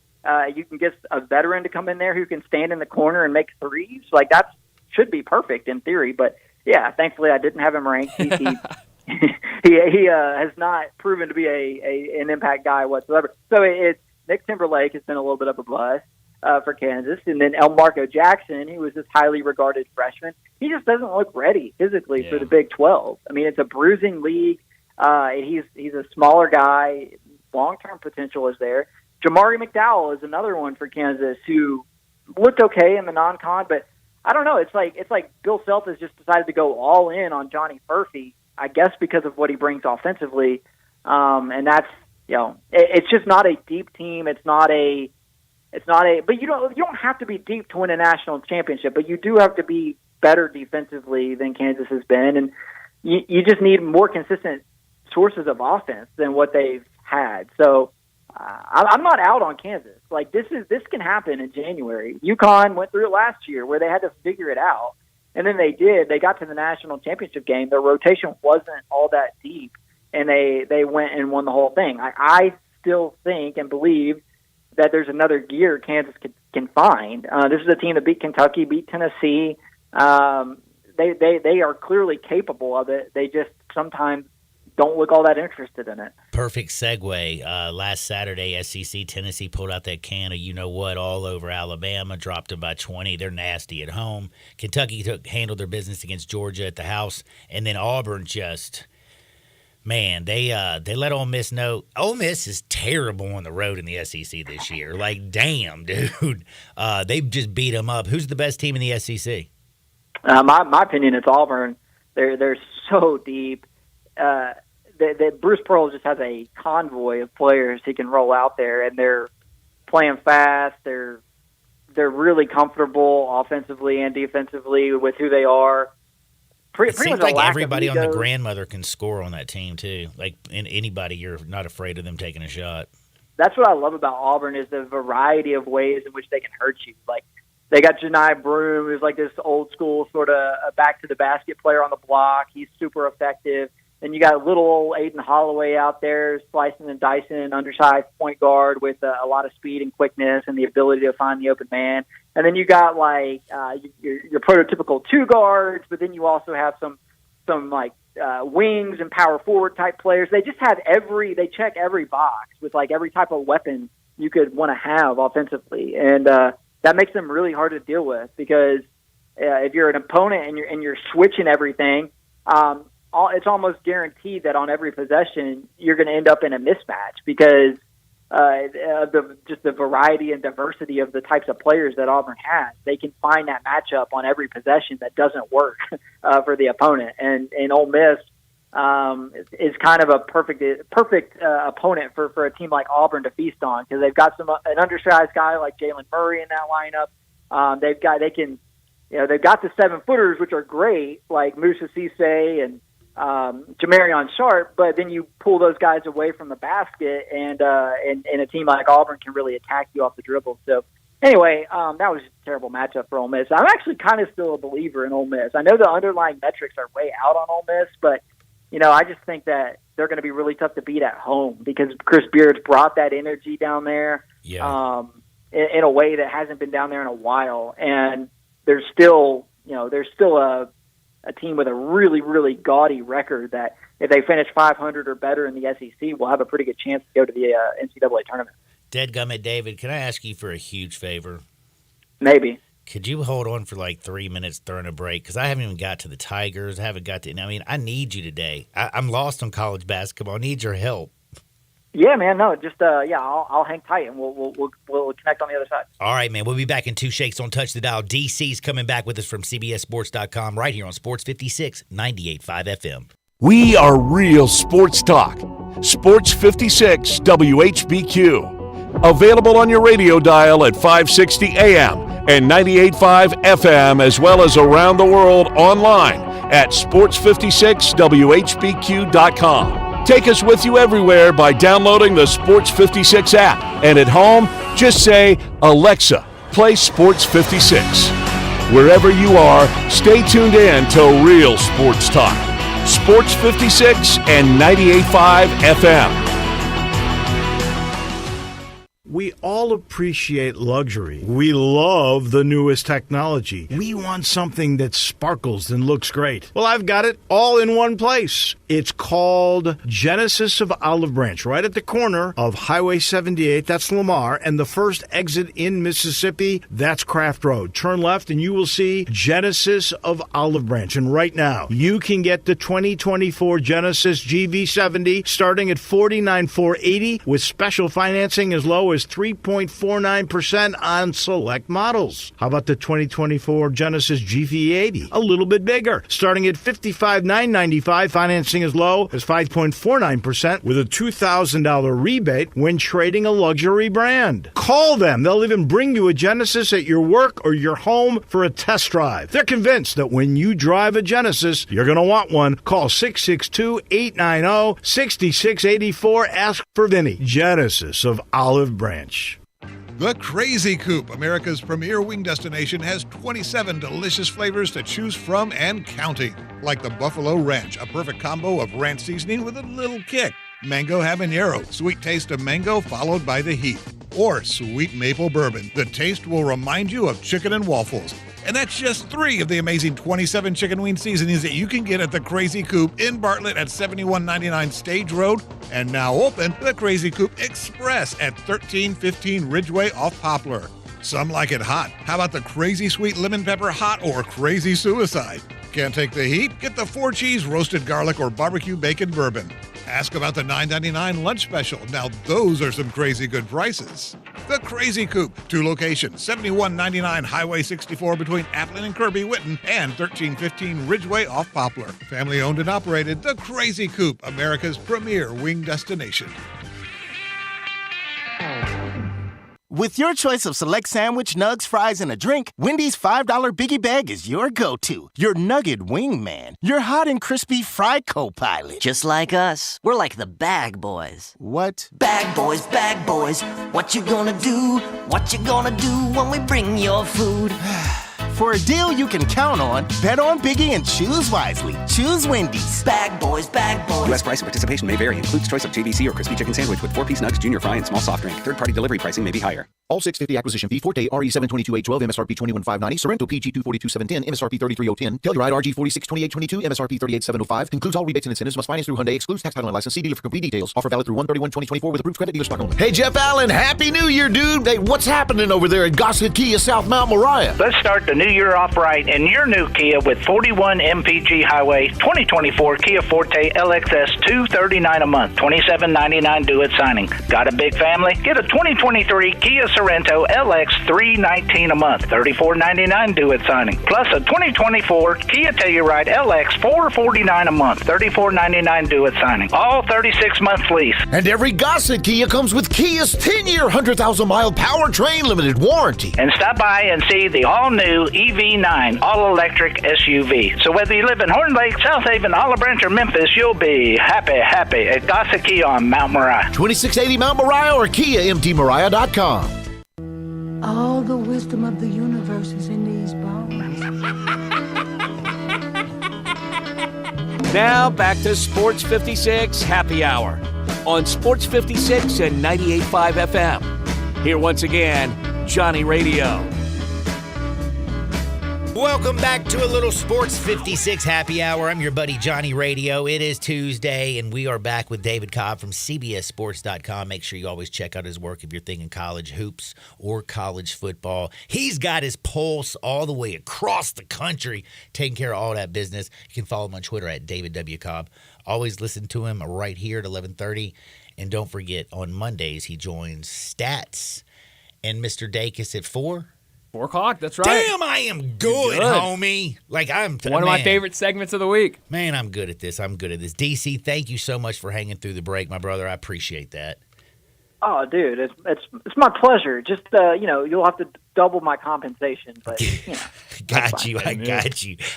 you can get a veteran to come in there who can stand in the corner and make threes. Like, that should be perfect in theory. But, yeah, thankfully I didn't have him ranked. He has not proven to be an impact guy whatsoever. So it's Nick Timberlake has been a little bit of a bust for Kansas, and then Elmarko Jackson, who was this highly regarded freshman. He just doesn't look ready physically for the Big 12. I mean, it's a bruising league. He's a smaller guy. Long-term potential is there. Jamari McDowell is another one for Kansas who looked okay in the non-con, but I don't know. It's like Bill Self has just decided to go all in on Johnny Furphy, I guess because of what he brings offensively. And that's, it's just not a deep team. But you don't have to be deep to win a national championship, but you do have to be better defensively than Kansas has been. And you just need more consistent sources of offense than what they've had. So I'm not out on Kansas. Like, this can happen in January. UConn went through it last year where they had to figure it out. And then they did. They got to the national championship game. Their rotation wasn't all that deep, and they went and won the whole thing. I still think and believe that there's another gear Kansas can find. This is a team that beat Kentucky, beat Tennessee. They are clearly capable of it. They just sometimes don't look all that interested in it. Perfect segue. Last Saturday, SEC Tennessee pulled out that can of you-know-what all over Alabama, dropped them by 20. They're nasty at home. Kentucky handled their business against Georgia at the house. And then Auburn just, man, they let Ole Miss know. Ole Miss is terrible on the road in the SEC this year. Like, damn, dude. They've just beat them up. Who's the best team in the SEC? My opinion, it's Auburn. They're so deep. Bruce Pearl just has a convoy of players he can roll out there, and they're playing fast. They're really comfortable offensively and defensively with who they are. It seems like everybody on the grandmother can score on that team too. Like anybody, you're not afraid of them taking a shot. That's what I love about Auburn is the variety of ways in which they can hurt you. Like they got Janai Broome, who's like this old school sort of back to the basket player on the block. He's super effective. Then you got little old Aiden Holloway out there slicing and dicing an undersized point guard with a lot of speed and quickness and the ability to find the open man. And then you got like your prototypical two guards, but then you also have some like wings and power forward type players. They just have they check every box with like every type of weapon you could want to have offensively, and that makes them really hard to deal with because if you're an opponent and you're switching everything. It's almost guaranteed that on every possession you're going to end up in a mismatch because just the variety and diversity of the types of players that Auburn has. They can find that matchup on every possession that doesn't work for the opponent. And Ole Miss is kind of a perfect opponent for a team like Auburn to feast on because they've got an undersized guy like Jalen Murray in that lineup. They've got the 7-footers, which are great, like Moussa Cisse and Jamarion Sharp, but then you pull those guys away from the basket, and a team like Auburn can really attack you off the dribble. So anyway, that was a terrible matchup for Ole Miss. I'm actually kind of still a believer in Ole Miss. I know the underlying metrics are way out on Ole Miss, but I just think that they're going to be really tough to beat at home because Chris Beard's brought that energy down there in a way that hasn't been down there in a while, and there's still a team with a really, really gaudy record that if they finish 500 or better in the SEC, will have a pretty good chance to go to the NCAA tournament. Dadgummit, David, can I ask you for a huge favor? Maybe. Could you hold on for like 3 minutes during a break? Because I haven't even got to the Tigers. I need you today. I'm lost on college basketball. I need your help. Yeah, man. No, just I'll hang tight and we'll connect on the other side. All right, man. We'll be back in 2 shakes on Touch the Dial. DC's coming back with us from CBSSports.com right here on Sports 56, 98.5 FM. We are real sports talk. Sports 56 WHBQ. Available on your radio dial at 560 AM and 98.5 FM, as well as around the world online at sports56whbq.com. Take us with you everywhere by downloading the Sports 56 app. And at home, just say, Alexa, play Sports 56. Wherever you are, stay tuned in to Real Sports Talk. Sports 56 and 98.5 FM. We all appreciate luxury. We love the newest technology. We want something that sparkles and looks great. Well, I've got it all in one place. It's called Genesis of Olive Branch, right at the corner of Highway 78, that's Lamar, and the first exit in Mississippi, that's Craft Road. Turn left and you will see Genesis of Olive Branch. And right now, you can get the 2024 Genesis GV70 starting at $49,480 with special financing as low as 3.49% on select models. How about the 2024 Genesis GV80? A little bit bigger, starting at $55,995, financing as low as 5.49% with a $2,000 rebate when trading a luxury brand. Call them. They'll even bring you a Genesis at your work or your home for a test drive. They're convinced that when you drive a Genesis, you're going to want one. Call 662-890-6684. Ask for Vinny. Genesis of Olive Branch. The Crazy Coop, America's premier wing destination, has 27 delicious flavors to choose from and counting. Like the Buffalo Ranch, a perfect combo of ranch seasoning with a little kick. Mango Habanero, sweet taste of mango followed by the heat. Or sweet maple bourbon, the taste will remind you of chicken and waffles. And that's just 3 of the amazing 27 chicken wing seasonings that you can get at the Crazy Coop in Bartlett at 7199 Stage Road. And now open the Crazy Coop Express at 1315 Ridgeway off Poplar. Some like it hot. How about the Crazy Sweet Lemon Pepper Hot or Crazy Suicide? Can't take the heat? Get the 4-cheese roasted garlic or barbecue bacon bourbon. Ask about the $9.99 lunch special. Now those are some crazy good prices. The Crazy Coop, 2 locations, 7199 Highway 64 between Appleton and Kirby Whitten and 1315 Ridgeway off Poplar. Family owned and operated, The Crazy Coop, America's premier wing destination. With your choice of select sandwich, nugs, fries, and a drink, Wendy's $5 Biggie Bag is your go-to. Your nugget wingman. Your hot and crispy fry co-pilot. Just like us. We're like the Bag Boys. What? Bag Boys, Bag Boys. What you gonna do? What you gonna do when we bring your food? For a deal you can count on, bet on Biggie and choose wisely. Choose Wendy's. Bag Boys, Bag Boys. U.S. price and participation may vary. Includes choice of JVC or crispy chicken sandwich with 4-piece nugs, junior fry, and small soft drink. Third-party delivery pricing may be higher. All 650 acquisition fee, Forte RE722-812, MSRP 21590, Sorrento PG 242-710, MSRP 33010, Telluride RG 462822, MSRP 38705. Concludes all rebates and incentives. Must finance through Hyundai. Excludes tax, title, and license. See dealer for complete details. Offer valid through 1/31/2024 with approved credit dealer stock only. Hey, Jeff Allen, Happy New Year, dude. Hey, what's happening over there at Gossett Kia South Mount Moriah? Let's start the new year off right in your new Kia with 41 MPG Highway 2024 Kia Forte LXS $239 a month, $27.99 due at signing. Got a big family? Get a 2023 Kia Sorrento LX $319 a month, $34.99 due at signing. Plus a 2024 Kia Telluride LX $449 a month, $34.99 due at signing. All 36-month lease. And every Gossett Kia comes with Kia's 10-year, 100,000-mile powertrain limited warranty. And stop by and see the all-new EV9 all-electric SUV. So whether you live in Horn Lake, South Haven, Olive Branch, or Memphis, you'll be happy at Gossett Kia on Mount Moriah. 2680 Mount Moriah or KiaMTMoriah.com. All the wisdom of the universe is in these bones. Now back to Sports 56 Happy Hour on Sports 56 and 98.5 FM. Here once again, Johnny Radio. Welcome back to a little Sports 56 Happy Hour. I'm your buddy Johnny Radio. It is Tuesday, and we are back with David Cobb from CBSSports.com. Make sure you always check out his work if you're thinking college hoops or college football. He's got his pulse all the way across the country, taking care of all that business. You can follow him on Twitter at David W. Cobb. Always listen to him right here at 11:30. And don't forget, on Mondays, he joins Stats and Mr. Dacus at 4. 4 o'clock, that's right. Damn, I am good, homie. Like, I'm one of my favorite segments of the week. Man, I'm good at this. DC, thank you so much for hanging through the break, my brother. I appreciate that. Oh, dude, it's my pleasure. Just you'll have to double my compensation, but got you.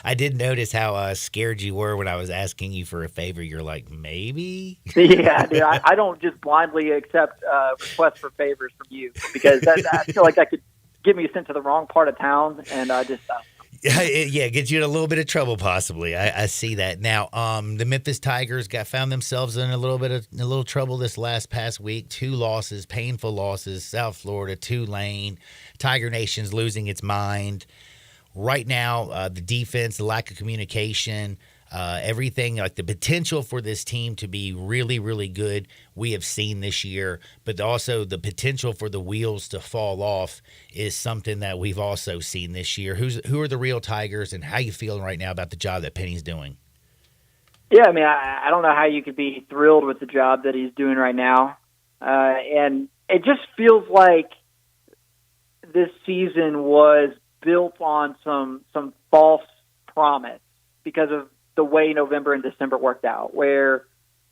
I did notice how scared you were when I was asking you for a favor. You're like, maybe. Yeah, dude. I don't just blindly accept requests for favors from you because I feel like that could get me sent to the wrong part of town, and I just yeah, get you in a little bit of trouble possibly. I see that now. The Memphis Tigers found themselves in a little trouble this past week. 2 losses, painful losses. South Florida, Tulane, Tiger Nation's losing its mind right now. The defense, the lack of communication. Everything, like the potential for this team to be really, really good, we have seen this year, but also the potential for the wheels to fall off is something that we've also seen this year. Who are the real Tigers, and how you feeling right now about the job that Penny's doing? Yeah, I mean, I don't know how you could be thrilled with the job that he's doing right now, and it just feels like this season was built on some false promise because of the way November and December worked out, where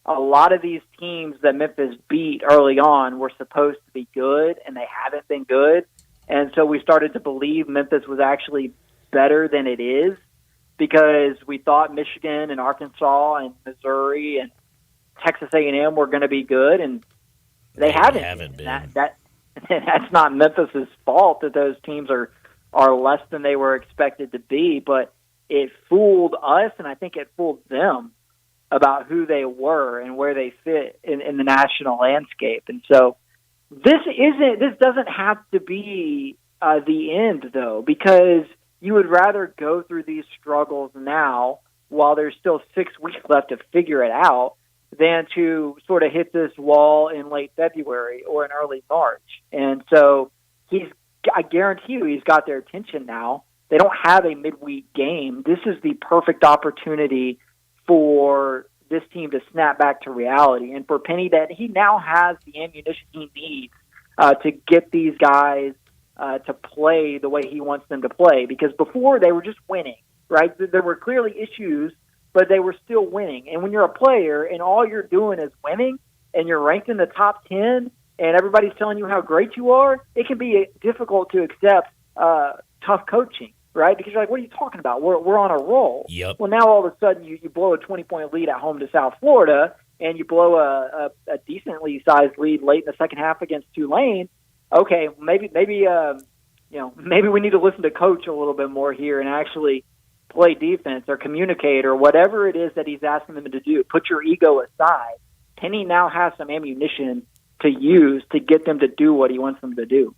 a lot of these teams that Memphis beat early on were supposed to be good, and they haven't been good. And so we started to believe Memphis was actually better than it is because we thought Michigan and Arkansas and Missouri and Texas A&M were going to be good, and they haven't been. That's not Memphis's fault that those teams are less than they were expected to be, but it fooled us, and I think it fooled them about who they were and where they fit in the national landscape. And so this doesn't have to be the end, though, because you would rather go through these struggles now while there's still 6 weeks left to figure it out than to sort of hit this wall in late February or in early March. And so I guarantee you he's got their attention now. They don't have a midweek game. This is the perfect opportunity for this team to snap back to reality. And for Penny, that he now has the ammunition he needs to get these guys to play the way he wants them to play. Because before they were just winning, right? There were clearly issues, but they were still winning. And when you're a player and all you're doing is winning and you're ranked in the top 10 and everybody's telling you how great you are, it can be difficult to accept tough coaching, right? Because you're like, what are you talking about? We're on a roll. Yep. Well, now all of a sudden you blow a 20-point lead at home to South Florida and you blow a decently sized lead late in the second half against Tulane. Okay, maybe we need to listen to coach a little bit more here and actually play defense or communicate or whatever it is that he's asking them to do. Put your ego aside. Penny now has some ammunition to use to get them to do what he wants them to do.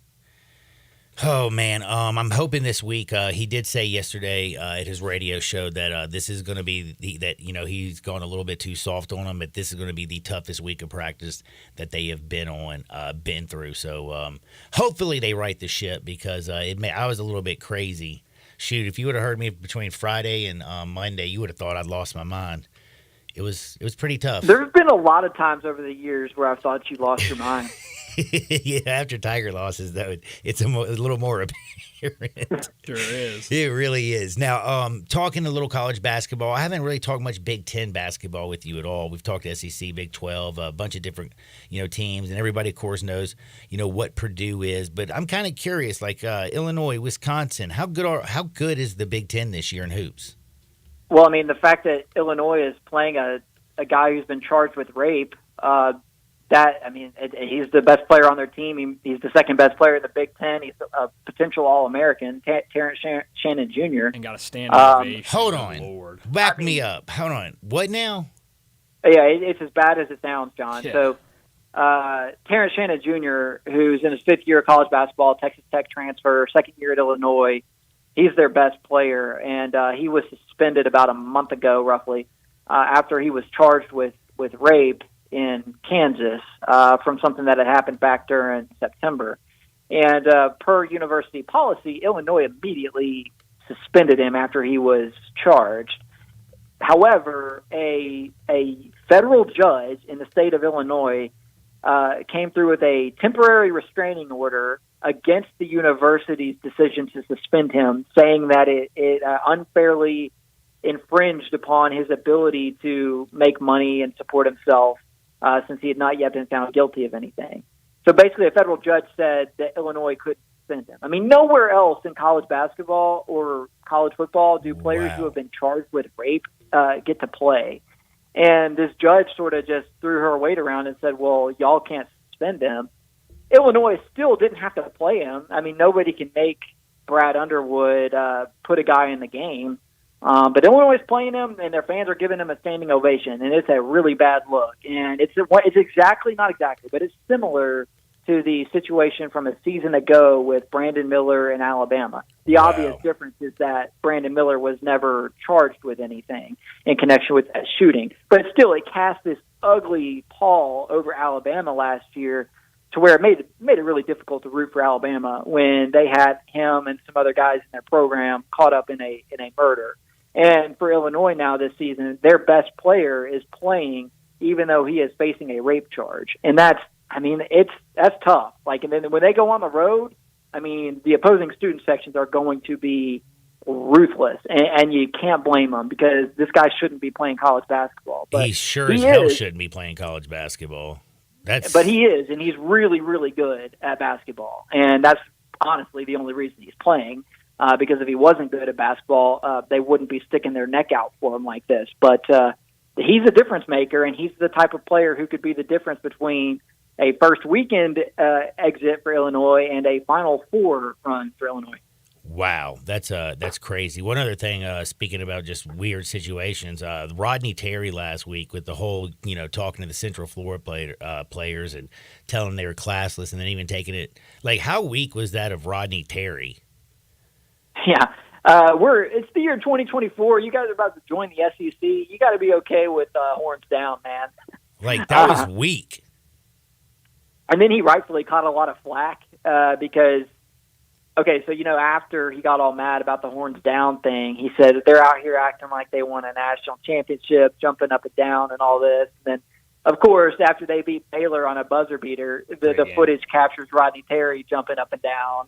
Oh, man. I'm hoping this week, he did say yesterday at his radio show that this is going to be he's gone a little bit too soft on him, but this is going to be the toughest week of practice that they have been through. So hopefully they right the ship because I was a little bit crazy. Shoot, if you would have heard me between Friday and Monday, you would have thought I'd lost my mind. It was pretty tough. There's been a lot of times over the years where I've thought you lost your mind. Yeah, after Tiger losses, though, it's a little more apparent. Sure is. It really is. Now, talking a little college basketball, I haven't really talked much Big Ten basketball with you at all. We've talked SEC, Big 12, a bunch of different teams, and everybody, of course, knows what Purdue is. But I'm kind of curious, like Illinois, Wisconsin, how good is the Big Ten this year in hoops? Well, I mean, the fact that Illinois is playing a guy who's been charged with rape. He's the best player on their team. He's the second best player in the Big Ten. He's a potential All-American, Terrence Shannon Jr. And got a standing ovation. Hold on. Lord. Back me up. Hold on. What now? Yeah, it's as bad as it sounds, John. Yeah. So Terrence Shannon Jr., who's in his fifth year of college basketball, Texas Tech transfer, second year at Illinois, he's their best player. And he was suspended about a month ago, roughly, after he was charged with rape in Kansas from something that had happened back during September. And per university policy, Illinois immediately suspended him after he was charged. However, a federal judge in the state of Illinois came through with a temporary restraining order against the university's decision to suspend him, saying that it unfairly infringed upon his ability to make money and support himself since he had not yet been found guilty of anything. So basically, a federal judge said that Illinois couldn't suspend him. I mean, nowhere else in college basketball or college football do players who have been charged with rape get to play. And this judge sort of just threw her weight around and said, well, y'all can't suspend him. Illinois still didn't have to play him. I mean, nobody can make Brad Underwood put a guy in the game. But Illinois is playing him, and their fans are giving him a standing ovation, and it's a really bad look. And it's exactly, not exactly, but it's similar to the situation from a season ago with Brandon Miller in Alabama. The obvious difference is that Brandon Miller was never charged with anything in connection with that shooting. But still, it cast this ugly pall over Alabama last year to where it made it really difficult to root for Alabama when they had him and some other guys in their program caught up in a murder. And for Illinois now this season, their best player is playing even though he is facing a rape charge. And that's tough. Like, and then when they go on the road, I mean, the opposing student sections are going to be ruthless, and you can't blame them because this guy shouldn't be playing college basketball. But he sure as hell shouldn't be playing college basketball. But he is, and he's really, really good at basketball. And that's honestly the only reason he's playing. Because if he wasn't good at basketball, they wouldn't be sticking their neck out for him like this. But he's a difference maker, and he's the type of player who could be the difference between a first weekend exit for Illinois and a Final Four run for Illinois. Wow, that's crazy. One other thing, speaking about just weird situations, Rodney Terry last week with the whole, talking to the Central Florida players and telling them they were classless and then even taking it. Like, how weak was that of Rodney Terry? Yeah, It's the year 2024. You guys are about to join the SEC. You got to be okay with horns down, man. Like, that was weak. And then he rightfully caught a lot of flack because, okay, so, after he got all mad about the horns down thing, he said that they're out here acting like they won a national championship, jumping up and down and all this. And then, of course, after they beat Baylor on a buzzer beater, the footage captures Rodney Terry jumping up and down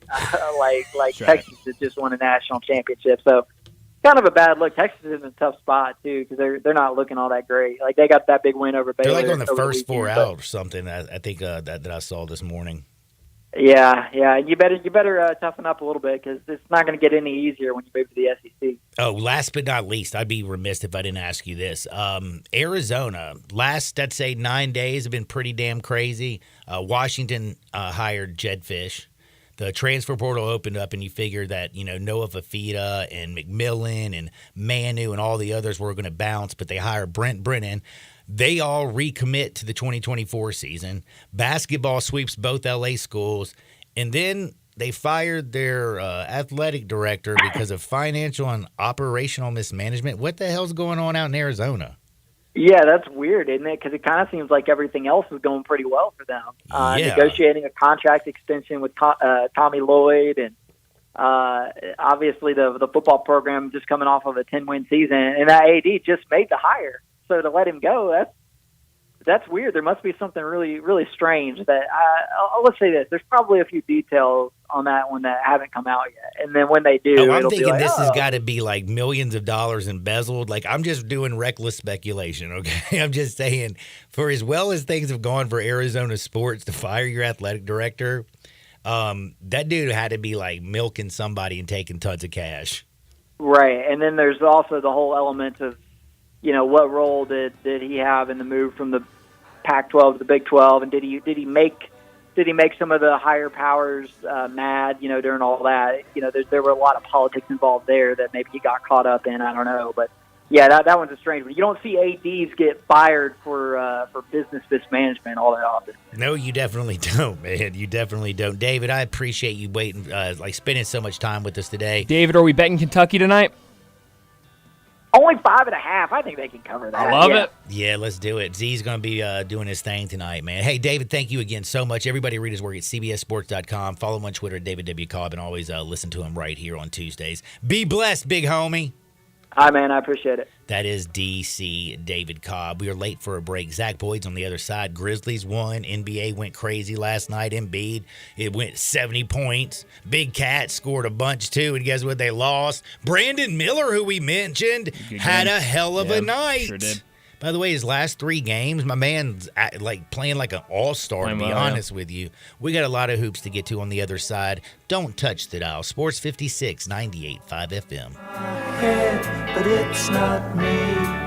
like Texas has just won a national championship. So kind of a bad look. Texas is in a tough spot, too, because they're not looking all that great. Like, they got that big win over Baylor. They're like on the first four out or something, I think that I saw this morning. Yeah. You better toughen up a little bit because it's not going to get any easier when you move to the SEC. Oh, last but not least, I'd be remiss if I didn't ask you this. Arizona, last, I'd say 9 days have been pretty damn crazy. Washington hired Jedd Fisch. The transfer portal opened up, and you figure that, Noah Fafita and McMillan and Manu and all the others were going to bounce, but they hired Brent Brennan. They all recommit to the 2024 season. Basketball sweeps both LA schools. And then they fired their athletic director because of financial and operational mismanagement. What the hell's going on out in Arizona? Yeah, that's weird, isn't it? Because it kind of seems like everything else is going pretty well for them. Negotiating a contract extension with Tommy Lloyd and obviously the football program just coming off of a 10-win season. And that AD just made the hire. So to let him go, that's weird. There must be something really, really strange. That let's say this: there's probably a few details on that one that haven't come out yet. And then when they do, I'm it'll thinking be like, this has got to be like millions of dollars embezzled. Like, I'm just doing reckless speculation. Okay, I'm just saying, for as well as things have gone for Arizona sports to fire your athletic director, that dude had to be like milking somebody and taking tons of cash. Right, and then there's also the whole element of, what role did he have in the move from the Pac-12 to the Big 12, and did he make some of the higher powers mad, during all that? There were a lot of politics involved there that maybe he got caught up in. I don't know, but yeah, that one's a strange one. You don't see ADs get fired for business mismanagement all that often. No, you definitely don't, man. You definitely don't. David, I appreciate you waiting, spending so much time with us today. David, are we betting Kentucky tonight? Only 5.5. I think they can cover that. I love it. Yeah, let's do it. Z's going to be doing his thing tonight, man. Hey, David, thank you again so much. Everybody read his work at cbssports.com. Follow him on Twitter at David W. Cobb, and always listen to him right here on Tuesdays. Be blessed, big homie. Hi, man. I appreciate it. That is DC David Cobb. We are late for a break. Zach Boyd's on the other side. Grizzlies won. NBA went crazy last night. Embiid, it went 70 points. Big Cat scored a bunch, too. And guess what? They lost. Brandon Miller, who we mentioned, had a hell of a night. Sure did. By the way, his last 3 games, my man's playing like an all-star, to be honest with you. We got a lot of hoops to get to on the other side. Don't touch the dial. Sports 56, 98.5 FM. But it's not me.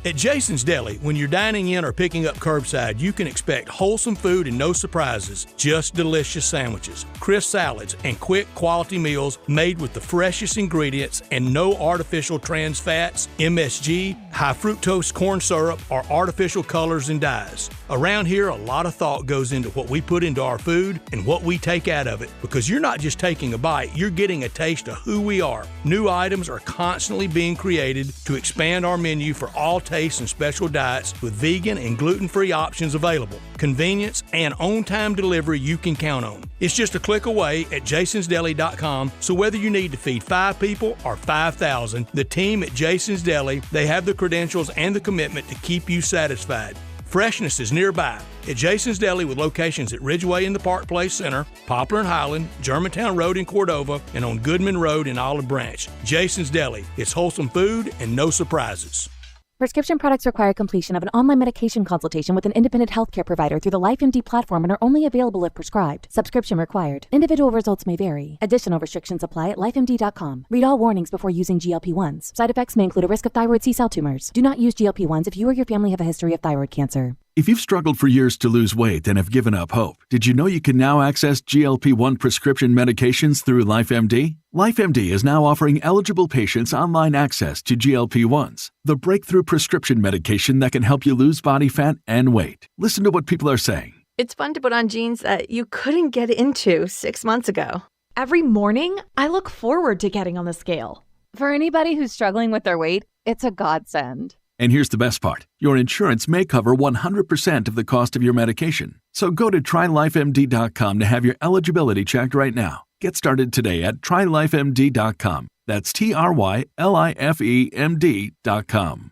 At Jason's Deli, when you're dining in or picking up curbside, you can expect wholesome food and no surprises, just delicious sandwiches, crisp salads, and quick quality meals made with the freshest ingredients and no artificial trans fats, MSG, high fructose corn syrup, or artificial colors and dyes. Around here, a lot of thought goes into what we put into our food and what we take out of it, because you're not just taking a bite, you're getting a taste of who we are. New items are constantly being created to expand our menu for all tastes and special diets, with vegan and gluten-free options available. Convenience and on-time delivery you can count on. It's just a click away at jasonsdeli.com, so whether you need to feed 5 people or 5,000, the team at Jason's Deli, they have the credentials and the commitment to keep you satisfied. Freshness is nearby at Jason's Deli, with locations at Ridgeway in the Park Place Center, Poplar and Highland, Germantown Road in Cordova, and on Goodman Road in Olive Branch. Jason's Deli. It's wholesome food and no surprises. Prescription products require completion of an online medication consultation with an independent healthcare provider through the LifeMD platform and are only available if prescribed. Subscription required. Individual results may vary. Additional restrictions apply at lifemd.com. Read all warnings before using GLP-1s. Side effects may include a risk of thyroid C-cell tumors. Do not use GLP-1s if you or your family have a history of thyroid cancer. If you've struggled for years to lose weight and have given up hope, did you know you can now access GLP-1 prescription medications through LifeMD? LifeMD is now offering eligible patients online access to GLP-1s, the breakthrough prescription medication that can help you lose body fat and weight. Listen to what people are saying. It's fun to put on jeans that you couldn't get into 6 months ago. Every morning, I look forward to getting on the scale. For anybody who's struggling with their weight, it's a godsend. And here's the best part. Your insurance may cover 100% of the cost of your medication. So go to TryLifeMD.com to have your eligibility checked right now. Get started today at TryLifeMD.com. That's TryLifeMD.com.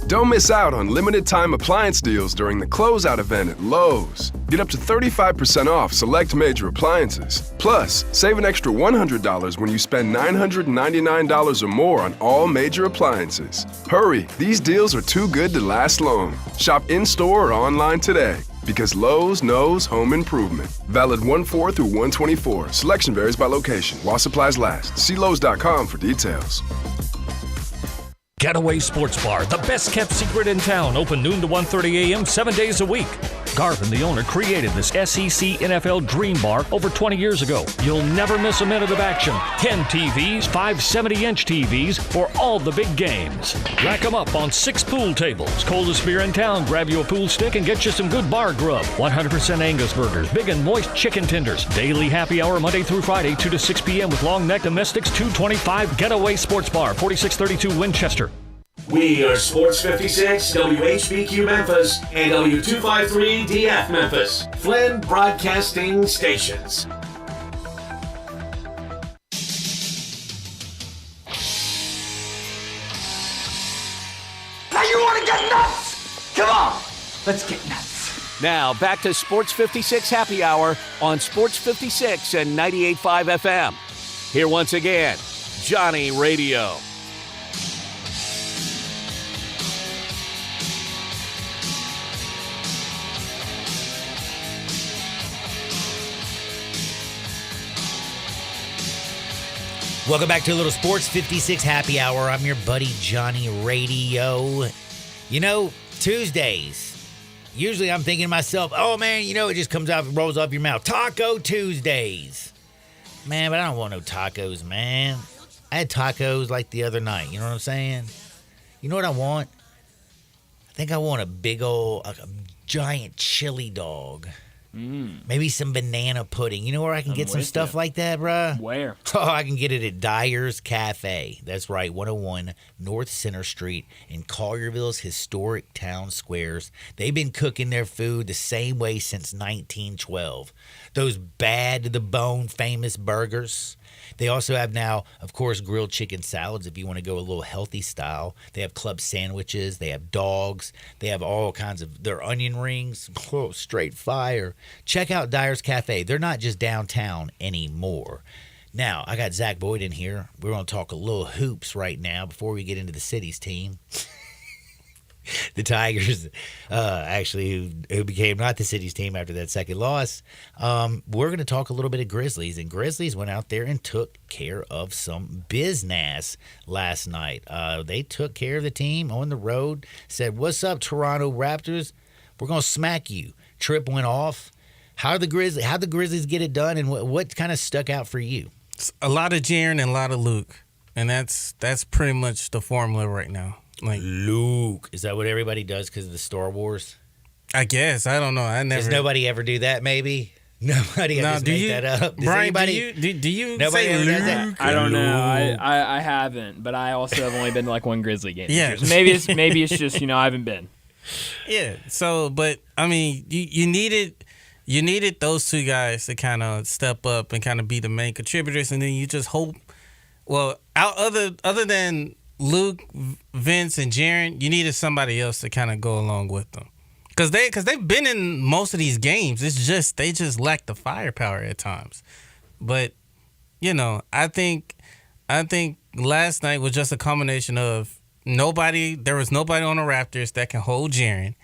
Don't miss out on limited-time appliance deals during the closeout event at Lowe's. Get up to 35% off select major appliances. Plus, save an extra $100 when you spend $999 or more on all major appliances. Hurry, these deals are too good to last long. Shop in-store or online today. Because Lowe's knows home improvement. Valid 1/4 through 1/24. Selection varies by location. While supplies last. See Lowe's.com for details. Getaway Sports Bar, the best kept secret in town, open noon to 1:30 a.m. 7 days a week. Garvin, the owner, created this SEC NFL Dream Bar over 20 years ago. You'll never miss a minute of action. 10 TVs, 5 70-inch TVs for all the big games. Rack them up on 6 pool tables. Coldest beer in town, grab you a pool stick and get you some good bar grub. 100% Angus burgers, big and moist chicken tenders. Daily happy hour Monday through Friday, 2 to 6 p.m. with long neck domestics, $2.25. Getaway Sports Bar, 4632 Winchester. We are Sports 56, WHBQ Memphis, and W253DF Memphis, Flynn Broadcasting Stations. Now you want to get nuts? Come on, let's get nuts. Now back to Sports 56 Happy Hour on Sports 56 and 98.5 FM. Here once again, Johnny Radio. Welcome back to a little Sports 56 Happy Hour. I'm your buddy Johnny Radio. You know, Tuesdays, usually I'm thinking to myself, oh man, you know, it just comes out, rolls off your mouth. Taco Tuesdays. Man, but I don't want no tacos, man. I had tacos like the other night. You know what I'm saying? You know what I want? I think I want a big old, a giant chili dog. Maybe some banana pudding. You know where I can get some stuff like that, bruh? Where? Oh, I can get it at Dyer's Cafe. That's right, 101 North Center Street in Collierville's historic town squares. They've been cooking their food the same way since 1912. Those bad to the bone famous burgers. They also have now, of course, grilled chicken salads if you want to go a little healthy style. They have club sandwiches. They have dogs. They have all kinds of their onion rings. Oh, straight fire. Check out Dyer's Cafe. They're not just downtown anymore. Now, I got Zach Boyd in here. We're going to talk a little hoops right now before we get into the city's team. The Tigers, actually, who became not the city's team after that second loss. We're going to talk a little bit of Grizzlies. And Grizzlies went out there and took care of some business last night. They took care of the team on the road, said, what's up, Toronto Raptors? We're going to smack you. Trip went off. How'd the Grizzlies get it done, and what kind of stuck out for you? A lot of Jaren and a lot of Luke. And that's pretty much the formula right now. Like Luke, is that what everybody does because of the Star Wars? I guess. I don't know. Does nobody ever do that? Maybe nobody ever make that up. Does Brian, anybody? Do you nobody say ever Luke? does that? I don't know. I haven't, but I also have only been to like one Grizzly game. Yeah. So maybe it's just I haven't been. Yeah. So, but I mean, you needed those two guys to kind of step up and kind of be the main contributors, and then you just hope. Well, other than Luke, Vince, and Jaren, you needed somebody else to kind of go along with them, because they've been in most of these games. It's just they just lack the firepower at times. But I think last night was just a combination of there was nobody on the Raptors that can hold Jaren,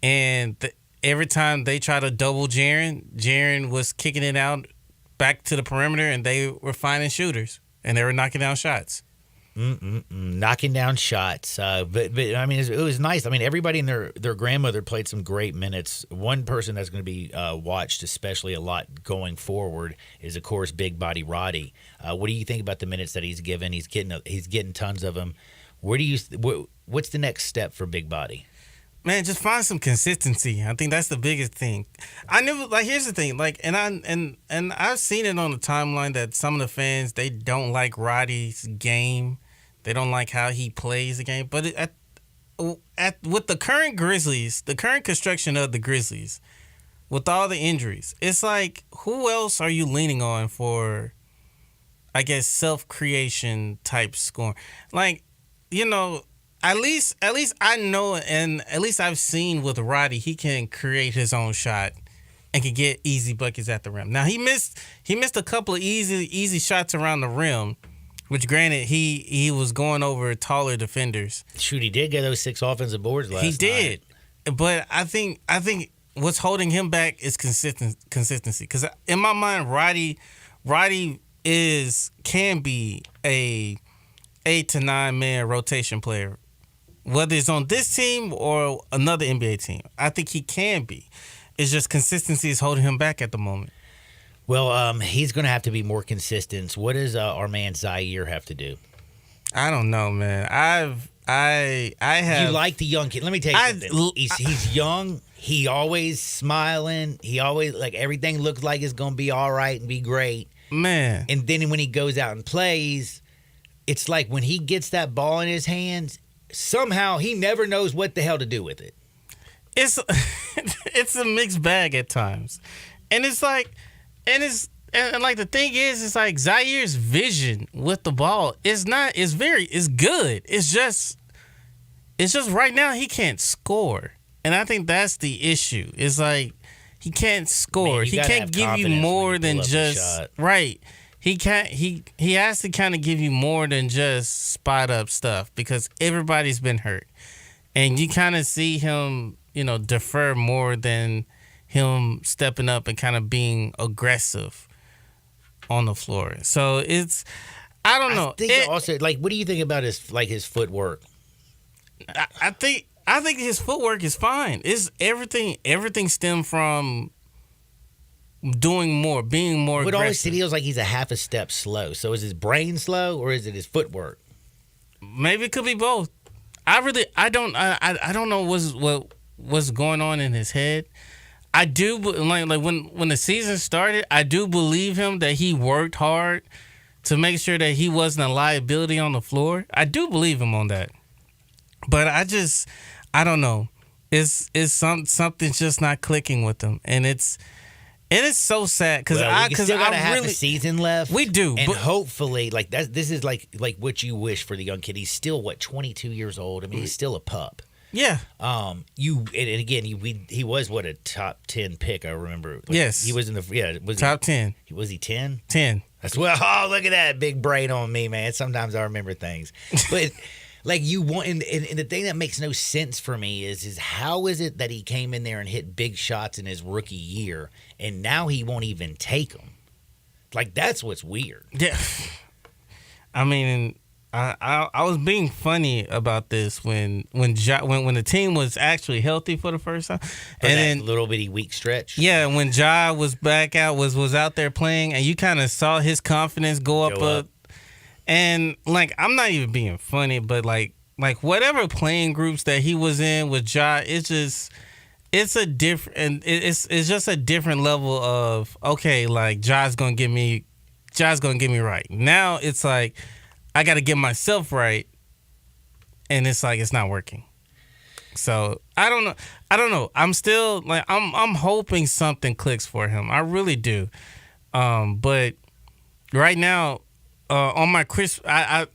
and every time they try to double Jaren was kicking it out back to the perimeter, and they were finding shooters and they were knocking down shots. Knocking down shots. But I mean, it was nice. I mean, everybody and their grandmother played some great minutes. One person that's going to be watched especially a lot going forward is, of course, Big Body Roddy. What do you think about the minutes that he's given? He's getting tons of them. What's the next step for Big Body? Man, just find some consistency. I think that's the biggest thing. I never like. Here's the thing. Like, and I've seen it on the timeline that some of the fans, they don't like Roddy's game. They don't like how he plays the game. But with the current Grizzlies, the current construction of the Grizzlies, with all the injuries, it's like, who else are you leaning on for, I guess, self-creation type scoring? Like, you know. At least I know, and at least I've seen with Roddy, he can create his own shot and can get easy buckets at the rim. Now he missed a couple of easy shots around the rim, which granted he was going over taller defenders. Shoot, he did get those 6 offensive boards last night. He did, but I think what's holding him back is consistency. Because in my mind, Roddy can be a 8 to 9 man rotation player. Whether it's on this team or another NBA team, I think he can be. It's just consistency is holding him back at the moment. Well, he's going to have to be more consistent. What does our man Zaire have to do? I don't know, man. I have. You like the young kid? Let me tell you something. He's young. He always smiling. He always like everything looks like it's going to be all right and be great. Man. And then when he goes out and plays, it's like when he gets that ball in his hands, somehow he never knows what the hell to do with it. It's a mixed bag at times. And it's like like the thing is, it's like Zaire's vision with the ball is good. It's just right now he can't score. And I think that's the issue. It's like he can't score. Man, he can't give you more than just right. He can't. He has to kind of give you more than just spot up stuff because everybody's been hurt, and you kind of see him, defer more than him stepping up and kind of being aggressive on the floor. So I don't know. I think also, like, what do you think about his footwork? I think his footwork is fine. It's everything stemmed from doing more, being more aggressive. It always feels like he's a half a step slow. So is his brain slow or is it his footwork? Maybe it could be both. I don't know what's going on in his head. I do like when the season started, I do believe him that he worked hard to make sure that he wasn't a liability on the floor. I do believe him on that. But I don't know. Something's just not clicking with him, and it's so sad because we still got half a season left. We do, and hopefully, like this is like what you wish for the young kid. He's still 22 years old. I mean, he's still a pup. Yeah. He was a top 10 pick. I remember. Yes. He was in the top 10. Was he 10? 10. That's oh, look at that big brain on me, man. Sometimes I remember things, but. Like you want, and the thing that makes no sense for me is how is it that he came in there and hit big shots in his rookie year, and now he won't even take them? Like that's what's weird. Yeah, I mean, I was being funny about this when the team was actually healthy for the first time, and then little bitty weak stretch. Yeah, when Ja was back out was out there playing, and you kind of saw his confidence go up. And like I'm not even being funny, but like whatever playing groups that he was in with Ja, it's just a different level of okay, like Ja's gonna get me right. Now it's like I gotta get myself right, and it's like it's not working. So I don't know. I'm still like I'm hoping something clicks for him. I really do. But right now. On my I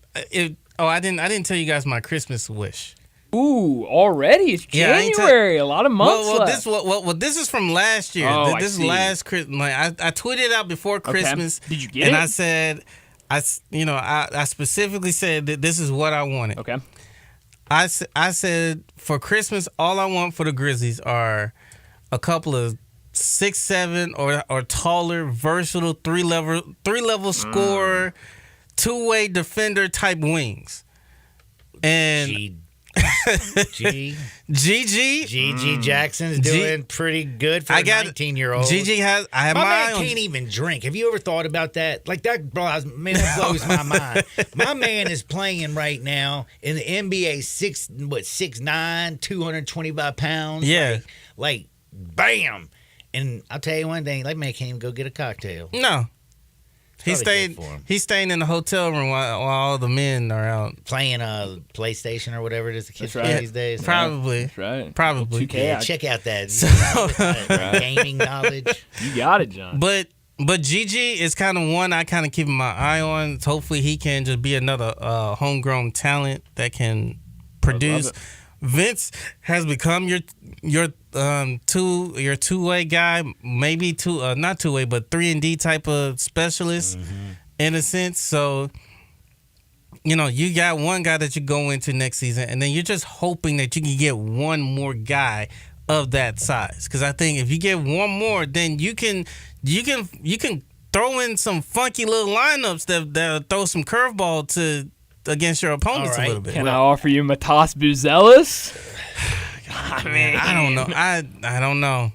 didn't tell you guys my Christmas wish. Ooh, already it's January. A lot of months left. This is from last year. This is last Christmas. Like I tweeted out before Christmas. Did you get it? And I said, I specifically said that this is what I wanted. Okay. I said for Christmas, all I want for the Grizzlies are a couple of 6'7" or taller, versatile, three level scorer. Two-way defender type wings, and GG Jackson's doing pretty good for a 19-year-old. I have my my man own. can't even drink. Have you ever thought about that? Like that blows my mind. My man is playing right now in the NBA 6'9", 225 pounds. Yeah. Like bam. And I'll tell you one thing, that man can't even go get a cocktail. No. He's staying in the hotel room while all the men are out playing PlayStation or whatever it is the kids That's play right. these days. Probably. That's right. Probably. Yeah, check out that gaming knowledge. You got it, John. But Gigi is kind of one I kind of keeping my eye on. Hopefully he can just be another homegrown talent that can produce. Vince has become your two-way guy, maybe not two-way, but 3-and-D type of specialist in a sense. So, you got one guy that you go into next season, and then you're just hoping that you can get one more guy of that size. Because I think if you get one more, then you can throw in some funky little lineups that throw some curveball against your opponents a little bit. Can I offer you Matas Buzelis? I mean, I don't know. I don't know.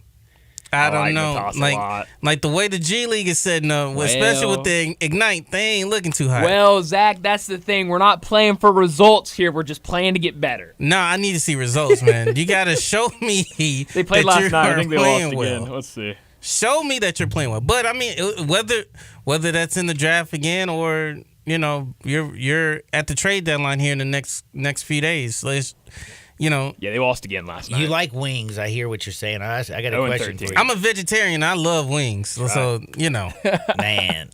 I don't know. Matas a lot. Like the way the G League is setting up, especially with the Ignite, they ain't looking too high. Well, Zach, that's the thing. We're not playing for results here. We're just playing to get better. No, I need to see results, man. You got to show me they played that last you're night. I think they lost playing well. again. Let's see. Show me that you're playing well. But I mean, whether that's in the draft again or you're at the trade deadline here in the next few days. Yeah, they lost again last night. You like wings? I hear what you're saying. I got a question for you. I'm a vegetarian. I love wings, so Man,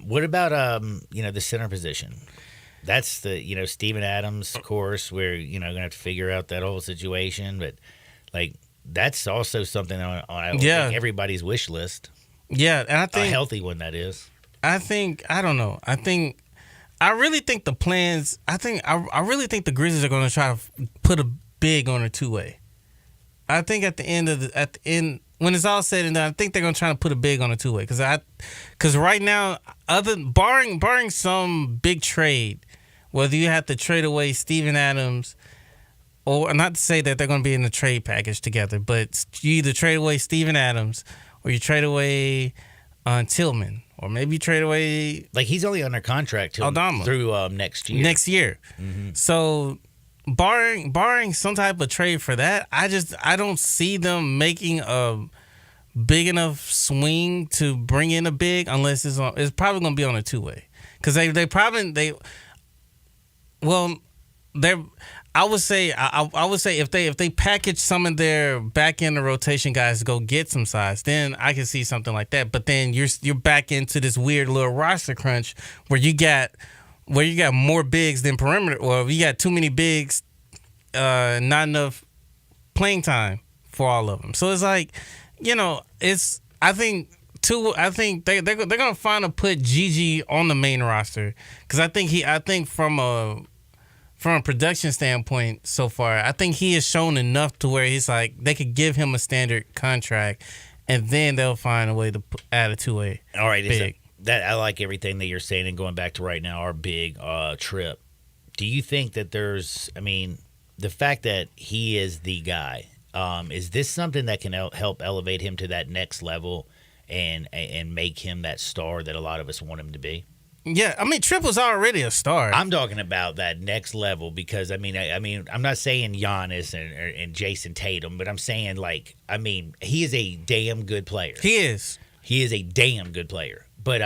what about the center position? That's the Steven Adams course where gonna have to figure out that whole situation, but like that's also something on I think everybody's wish list. Yeah, and I think a healthy one that is. I don't know. I really think the plans. I really think the Grizzlies are going to try to put a big on a two-way. I think at the end when it's all said and done, I think they're going to try to put a big on a two-way because right now, barring some big trade, whether you have to trade away Steven Adams, or not to say that they're going to be in the trade package together, but you either trade away Steven Adams or you trade away Tillman. Or maybe you trade away... Like, he's only under contract through next year. Next year. Mm-hmm. So, barring some type of trade for that, I don't see them making a big enough swing to bring in a big unless it's probably going to be on a two-way. Because I would say if they package some of their back end of rotation guys to go get some size, then I can see something like that. But then you're back into this weird little roster crunch where you got more bigs than perimeter, or you got too many bigs, not enough playing time for all of them. So it's like, I think they're gonna find to put Gigi on the main roster because I think from a production standpoint so far, I think he has shown enough to where he's like they could give him a standard contract, and then they'll find a way to add a two-way. All right, big. That I like everything that you're saying, and going back to right now, our big trip. Do you think that the fact that he is the guy, is this something that can help elevate him to that next level and make him that star that a lot of us want him to be? Yeah, Tripp was already a star. I'm talking about that next level because I'm not saying Giannis and Jason Tatum, but I'm saying he is a damn good player. He is a damn good player. But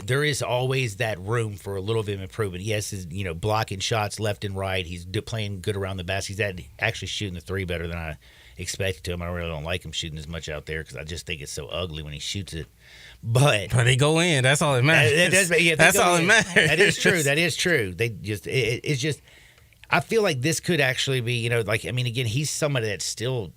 there is always that room for a little bit of improvement. Yes, he's blocking shots left and right. He's playing good around the basket. He's actually shooting the three better than I expected to him. I really don't like him shooting as much out there because I just think it's so ugly when he shoots it. But they go in. That's all that matters. That's all that matters. That is true. That is true. It's just. I feel like this could actually be, again, he's somebody that's still,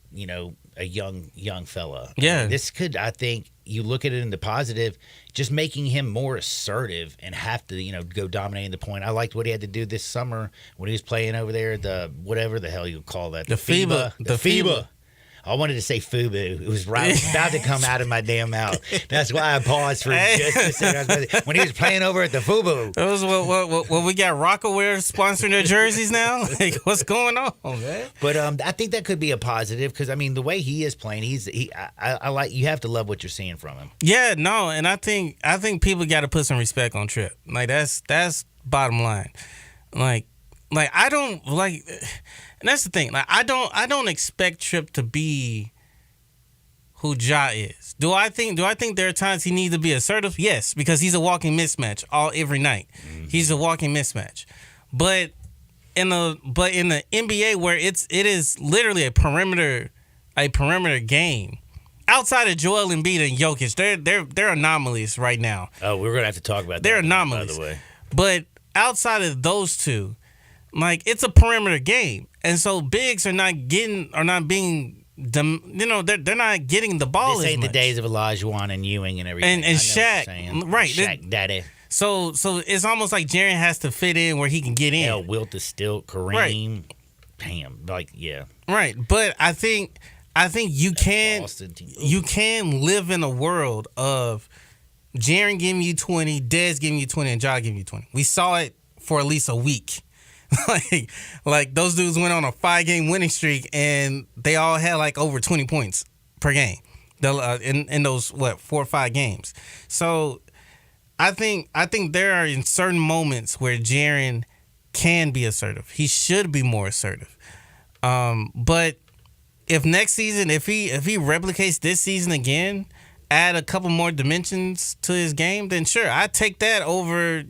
a young fella. Yeah. This could, I think, you look at it in the positive, just making him more assertive and have to, go dominating the point. I liked what he had to do this summer when he was playing over there, the whatever the hell you call that. The FIBA. The FIBA. I wanted to say FUBU. It was about to come out of my damn mouth. That's why I paused for just a second. When he was playing over at the FUBU. That was what we got Rockaware sponsoring their jerseys now? Like, what's going on, man? But I think that could be a positive because, I mean, the way he is playing, I like, you have to love what you're seeing from him. Yeah, no, and I think people got to put some respect on Tripp. Like, that's bottom line. Like I don't like, and that's the thing. Like I don't expect Tripp to be who Ja is. Do I think there are times he needs to be assertive? Yes, because he's a walking mismatch every night. Mm-hmm. He's a walking mismatch. But in the NBA where it is literally a perimeter game. Outside of Joel Embiid and Jokic, they're anomalies right now. Oh, we're gonna have to talk about that. They're anomalies, by the way. But outside of those two, like, it's a perimeter game, and so bigs are not being, they're not getting the ball. This as ain't much. the days of Olajuwon and Ewing and everything. And Shaq, right? Shaq daddy. So it's almost like Jaren has to fit in where he can get in. Hell, Wilt is still Kareem. Right. Damn, like, yeah. Right, but I think you can live in a world of Jaren giving you 20, Dez giving you 20, and Ja giving you 20. We saw it for at least a week. like those dudes went on a 5-game winning streak, and they all had like over 20 points per game in those 4 or 5 games. So I think there are in certain moments where Jaren can be assertive. He should be more assertive. But if next season, if he replicates this season again, add a couple more dimensions to his game, then sure, I'd take that over,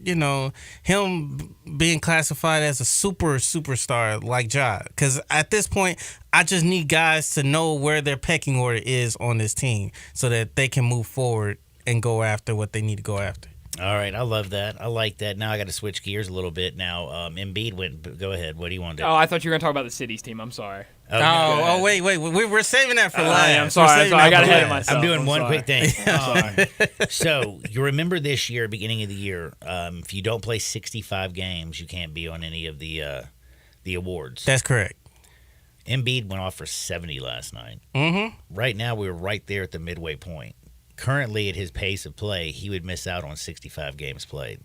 him being classified as a superstar like Ja. Because at this point, I just need guys to know where their pecking order is on this team so that they can move forward and go after what they need to go after. All right, I love that. I like that. Now I got to switch gears a little bit. Now, Embiid went. Go ahead. What do you want to do? Oh, I thought you were going to talk about the city's team. I'm sorry. Wait. We're saving that for last. I'm sorry. I got ahead of myself. I'm doing one quick thing. So you remember this year, beginning of the year, if you don't play 65 games, you can't be on any of the awards. That's correct. Embiid went off for 70 last night. Mm-hmm. Right now, we're right there at the midway point. Currently, at his pace of play, he would miss out on 65 games played.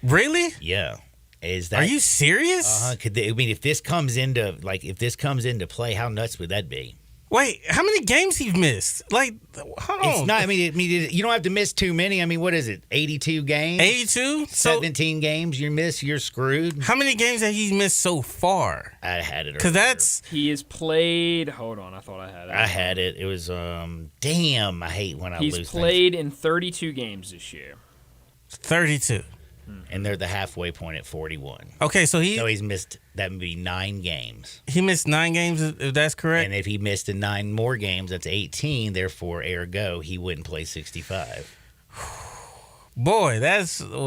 Really? Yeah. Are you serious? I mean, if this comes into play, how nuts would that be? Wait, how many games he's missed? Like, hold on. It's not. I mean, you don't have to miss too many. I mean, what is it? 82 games. 82. 17 games. You miss, you're screwed. How many games have he missed so far? I had it. Because he has played. Hold on, I thought I had it. I had it. It was damn. I hate when I lose. He's played in 32 games this year. 32. And they're the halfway point at 41. Okay, so he's missed, that would be 9 games. He missed 9 games, if that's correct? And if he missed 9 more games, that's 18. Therefore, ergo, he wouldn't play 65. Boy, the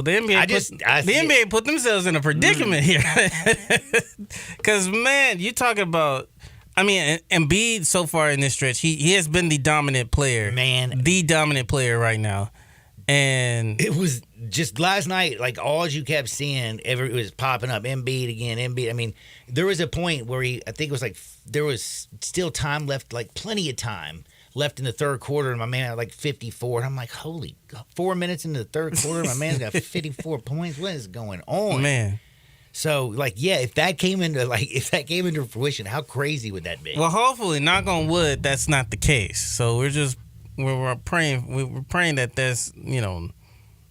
NBA put themselves in a predicament here. Because, man, you're talking about, I mean, Embiid so far in this stretch, he has been the dominant player. Man. The dominant player right now. And it was just last night, like all you kept seeing, it was popping up. Embiid again, Embiid. I mean, there was a point where I think it was like there was still time left, like plenty of time left in the third quarter, and my man had like 54. And I'm like, holy God, 4 minutes into the third quarter, my man's got 54 points. What is going on, man? So, like, yeah, if that came into fruition, how crazy would that be? Well, hopefully, knock on wood, that's not the case. So we're praying that there's,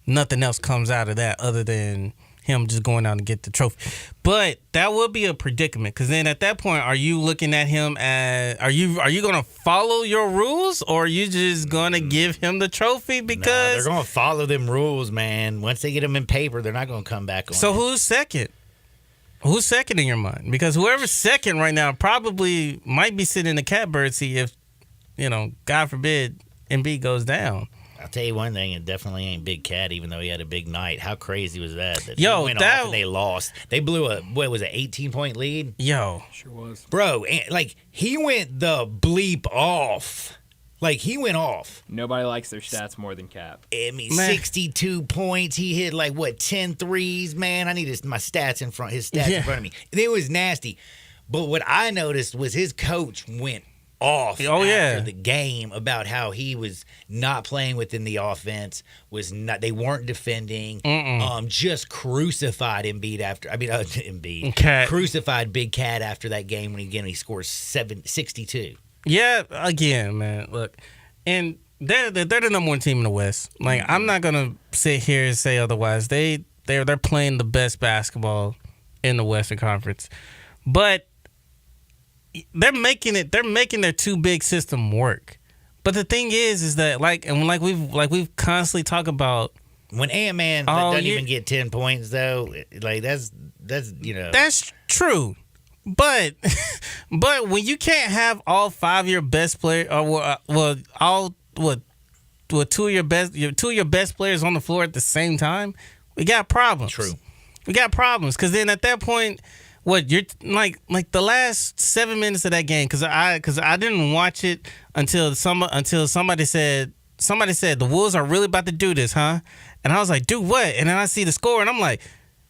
nothing else comes out of that other than him just going out and get the trophy. But that would be a predicament, because then at that point, are you looking at him as, are you going to follow your rules, or are you just going to give him the trophy? Because they're going to follow them rules, man. Once they get them in paper, they're not going to come back on. So who's second? Who's second in your mind? Because whoever's second right now probably might be sitting in the catbird seat if, God forbid, Embiid goes down. I'll tell you one thing, it definitely ain't Big Cat, even though he had a big night. How crazy was that? He went off and they lost. They blew a 18-point lead? Yo. Sure was. Bro, like, he went the bleep off. Like, he went off. Nobody likes their stats more than Cap. I mean, 62 points. He hit, 10 threes, man. I need his stats in front of me. It was nasty. But what I noticed was his coach went off Oh, yeah. after the game about how he was not playing within the offense, they weren't defending, just crucified Embiid Embiid. Cat. Crucified Big Cat after that game when he scores 62. Yeah, again, man, look. And they're the number one team in the West. Like, I'm not gonna sit here and say otherwise. They're playing the best basketball in the Western Conference. But they're making their too big system work. But the thing is that like we've constantly talked about, when Ant-Man doesn't even get 10 points though, like that's That's true. But when you can't have all 5 of your best players, two of your best players on the floor at the same time, we got problems. True. We got problems, because then at that point, you're like the last 7 minutes of that game, because I didn't watch it until somebody said the Wolves are really about to do this, huh? And I was like, do what? And then I see the score, and I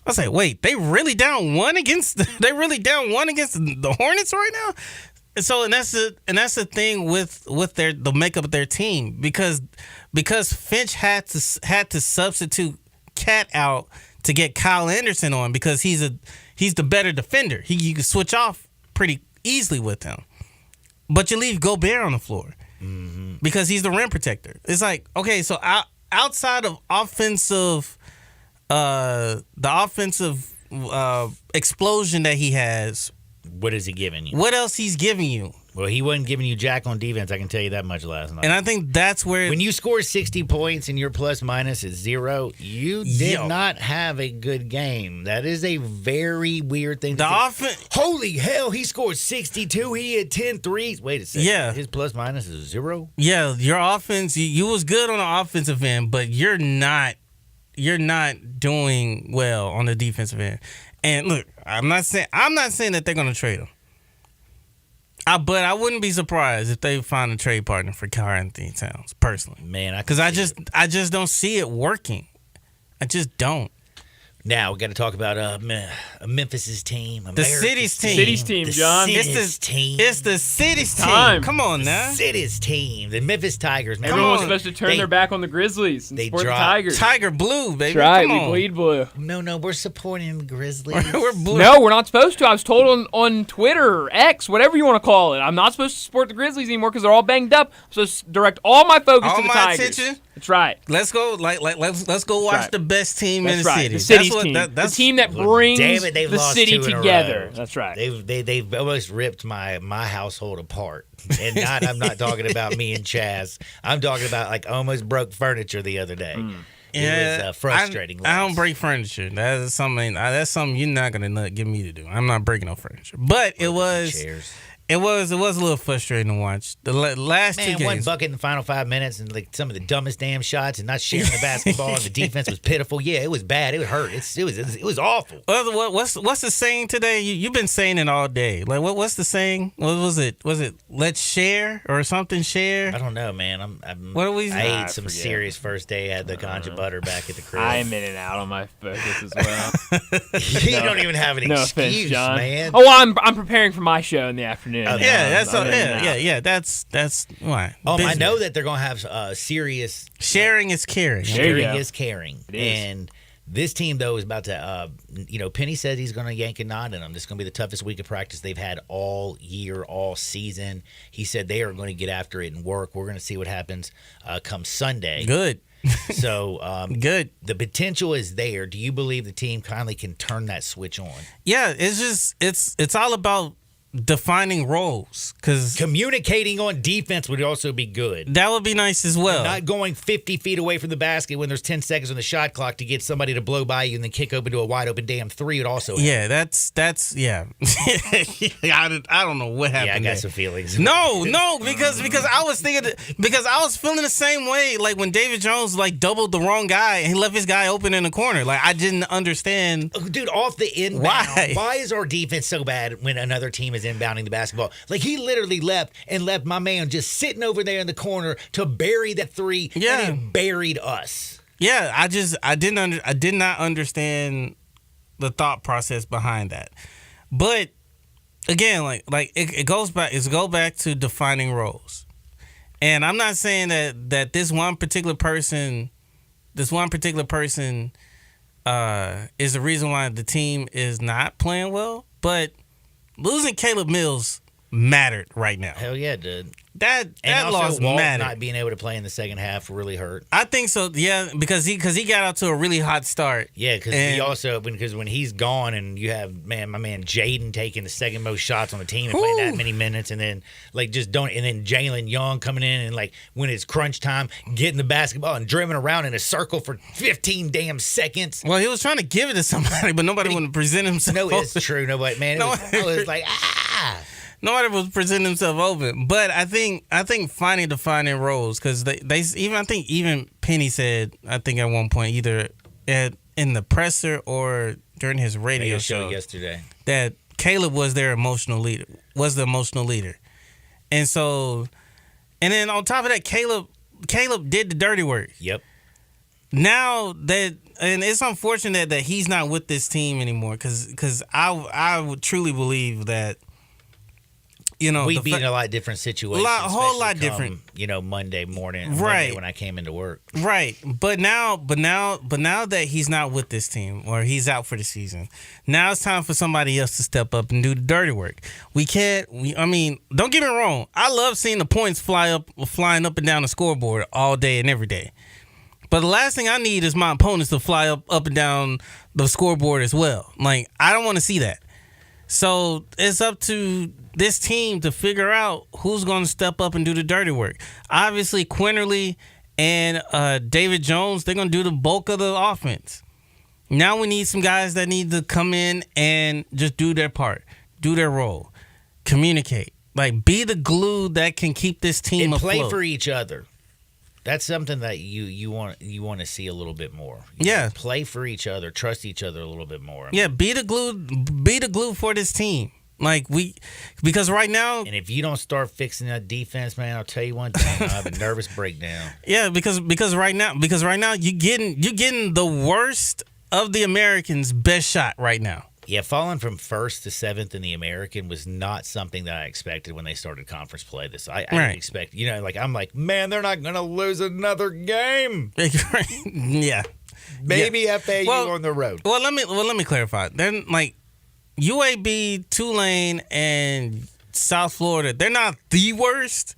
was like, wait, they really down one against the Hornets right now? And so that's the thing with the makeup of their team, because Finch had to substitute Cat out to get Kyle Anderson on, because he's the better defender. You can switch off pretty easily with him. But you leave Gobert on the floor because he's the rim protector. It's like, okay, so outside of the offensive explosion that he has, what is he giving you? What else he's giving you? Well, he wasn't giving you jack on defense, I can tell you that much last night. And I think that's where... When you score 60 points and your plus-minus is 0, you did not have a good game. That is a very weird thing to say. Holy hell, he scored 62. He had 10 threes. Wait a second. Yeah. His plus-minus is 0? Yeah, your offense, you was good on the offensive end, but you're not doing well on the defensive end. And look, I'm not saying that they're going to trade him. But I wouldn't be surprised if they find a trade partner for Karl Anthony Towns, personally. Man, because I just don't see it working. I just don't. Now we got to talk about Memphis's team, the city's team, the John. City's team. It's the city's time. team. Come on now, city's team, the Memphis Tigers. Man, everyone was supposed to turn their back on the Grizzlies and support the Tigers. Tiger blue, baby. That's right, Come we on. bleed blue. No, we're supporting the Grizzlies. We're blue. No, we're not supposed to. I was told on Twitter or X, whatever you want to call it, I'm not supposed to support the Grizzlies anymore because they're all banged up. I'm supposed to direct all my focus to the Tigers. Attention. That's right. Let's go. Let's go watch the best team in the city. The city's team. That's the team that brings the city together. That's right. They've almost ripped my household apart. And I'm not talking about me and Chaz. I'm talking about like almost broke furniture the other day. It was frustrating. I don't break furniture. That's something you're not gonna get me to do. I'm not breaking no furniture. But it was. Chairs. It was a little frustrating to watch. The last two games. One bucket in the final 5 minutes and like some of the dumbest damn shots and not sharing the basketball and the defense was pitiful. Yeah, it was bad. It hurt. It was awful. What's the saying today? You've been saying it all day. Like what's the saying? What was it? Was it let's share or something? Share? I don't know, man. I ate some serious first day at the Concha Butter back at the crib. I'm in and out on my focus as well. You don't even have an excuse, offense, John. man. Oh, I'm preparing for my show in the afternoon. That's why. I know that they're gonna have serious sharing is caring. Sharing is caring, and this team though is about to. Penny said he's gonna yank a knot in them. This is gonna be the toughest week of practice they've had all year, all season. He said they are going to get after it and work. We're gonna see what happens come Sunday. Good. So good. The potential is there. Do you believe the team kindly can turn that switch on? Yeah, it's all about defining roles, because communicating on defense would also be good. That would be nice as well. Not going 50 feet away from the basket when there's 10 seconds on the shot clock to get somebody to blow by you and then kick open to a wide open damn three would also help. Yeah, that's yeah. I don't know what happened. Yeah, I got there. some feelings. No, because I was thinking because I was feeling the same way like when David Jones like doubled the wrong guy and he left his guy open in the corner. Like I didn't understand. Dude, off the inbound. Why is our defense so bad when another team is inbounding the basketball? Like he literally left my man just sitting over there in the corner to bury that three. Yeah, and it buried us. Yeah, I did not understand the thought process behind that. But again, like it goes back. It's go back to defining roles, and I'm not saying that this one particular person is the reason why the team is not playing well. But losing Caleb Mills mattered right now. Hell yeah, it did. That and loss also Walt mattered. not being able to play in the second half really hurt. I think so. Yeah, because he got out to a really hot start. Yeah, because when he's gone and you have my man Jaden taking the second most shots on the team and playing that many minutes, and then Jalen Young coming in and like when it's crunch time, getting the basketball and dribbling around in a circle for 15 damn seconds. Well, he was trying to give it to somebody, but nobody wanted to present himself. No, it's true. Nobody, man. I was like, Nobody was presenting himself open, but I think defining roles, because even Penny said, I think at one point either in the presser or during his radio show yesterday that Caleb was the emotional leader, and so, and then on top of that, Caleb did the dirty work. Yep. Now that, and it's unfortunate that he's not with this team anymore, because I would truly believe that. We'd be in a lot of different situations. A whole lot different. Monday morning, right? Monday when I came into work, right? But now that he's not with this team or he's out for the season, now it's time for somebody else to step up and do the dirty work. Don't get me wrong. I love seeing the points flying up and down the scoreboard all day and every day. But the last thing I need is my opponents to fly up and down the scoreboard as well. Like, I don't want to see that. So it's up to this team to figure out who's going to step up and do the dirty work. Obviously, Quinterly and David Jones, they're going to do the bulk of the offense. Now we need some guys that need to come in and just do their part, do their role, communicate, like be the glue that can keep this team and play afloat. for each other. That's something that you want to see a little bit more. Play for each other, trust each other a little bit more. Yeah, be the glue for this team. Because right now, and if you don't start fixing that defense, man, I'll tell you one thing, I'll have a nervous breakdown. Yeah, because right now you're getting the worst of the Americans' best shot right now. Yeah, falling from 1st to 7th in the American was not something that I expected when they started conference play. I didn't expect, I'm like, man, they're not going to lose another game. Yeah. Maybe FAU on the road. Well, let me clarify. Then, like, UAB, Tulane, and South Florida, they're not the worst.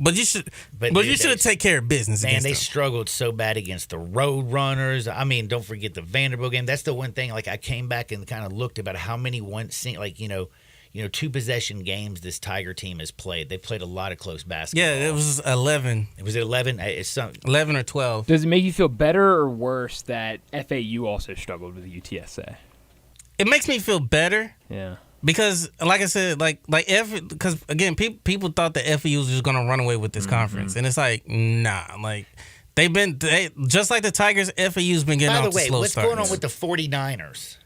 But you should have taken care of business. Man, they them. struggled so bad against the Road Runners. I mean, don't forget the Vanderbilt game. That's the one thing. Like, I came back and kind of looked about how many 2-possession games this Tiger team has played. They played a lot of close basketball. Yeah, it was 11. Was it 11? It's 11 or 12. Does it make you feel better or worse that FAU also struggled with UTSA? It makes me feel better. Yeah. Because, like I said, because again, people thought that FAU was just gonna run away with this conference, and it's like, nah, like they just like the Tigers, FAU's been getting off to slow starts. What's going on with the 49ers?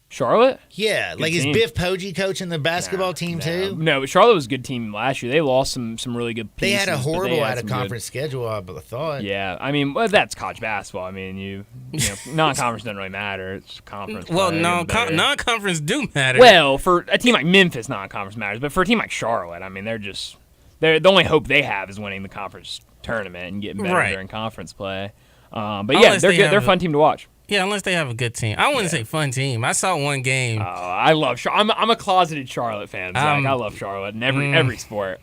Charlotte? Yeah, Good is team. Biff Poggi coaching the basketball team too? No, but Charlotte was a good team last year. They lost some really good pieces. They had a horrible out-of-conference schedule, I thought. Yeah, I mean, that's college basketball. I mean, you know, non-conference doesn't really matter. It's conference. Well, non-conference do matter. Well, for a team like Memphis, non-conference matters. But for a team like Charlotte, I mean, they're the only hope they have is winning the conference tournament and getting better during conference play. But yeah, they're good. They're a fun team to watch. Yeah, unless they have a good team. I wouldn't say fun team. I saw one game. Oh, I love Charlotte. I'm a closeted Charlotte fan, Zach. I love Charlotte in every sport.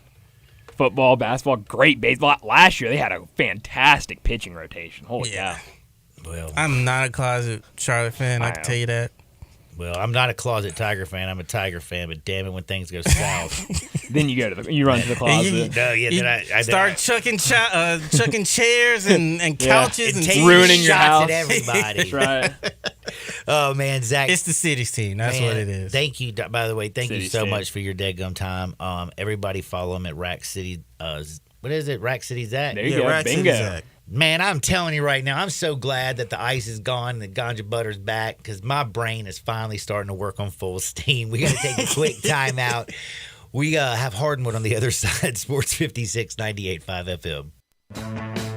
Football, basketball, great baseball. Last year, they had a fantastic pitching rotation. Holy cow. Well, I'm not a closet Charlotte fan. I can tell you that. Well, I'm not a closet Tiger fan. I'm a Tiger fan, but damn it, when things go south, then you run to the closet. I start chucking chairs and couches and ruining your shots house at everybody. That's right. Oh man, Zach, it's the city's team. That's what it is. Thank you. By the way, thank you so team. much for your deadgum time. Everybody follow him at Rack City. What is it? Rack City Zach. There you go. Rack Bingo. City Zach. Man, I'm telling you right now, I'm so glad that the ice is gone and the ganja butter's back because my brain is finally starting to work on full steam. We got to take a quick time out. We have Hardwood on the other side, Sports 56, 98.5 FM.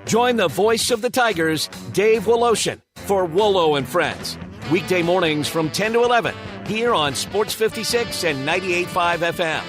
Join the voice of the Tigers, Dave Woloshin, for Wolo and Friends. Weekday mornings from 10 to 11 here on Sports 56 and 98.5 FM.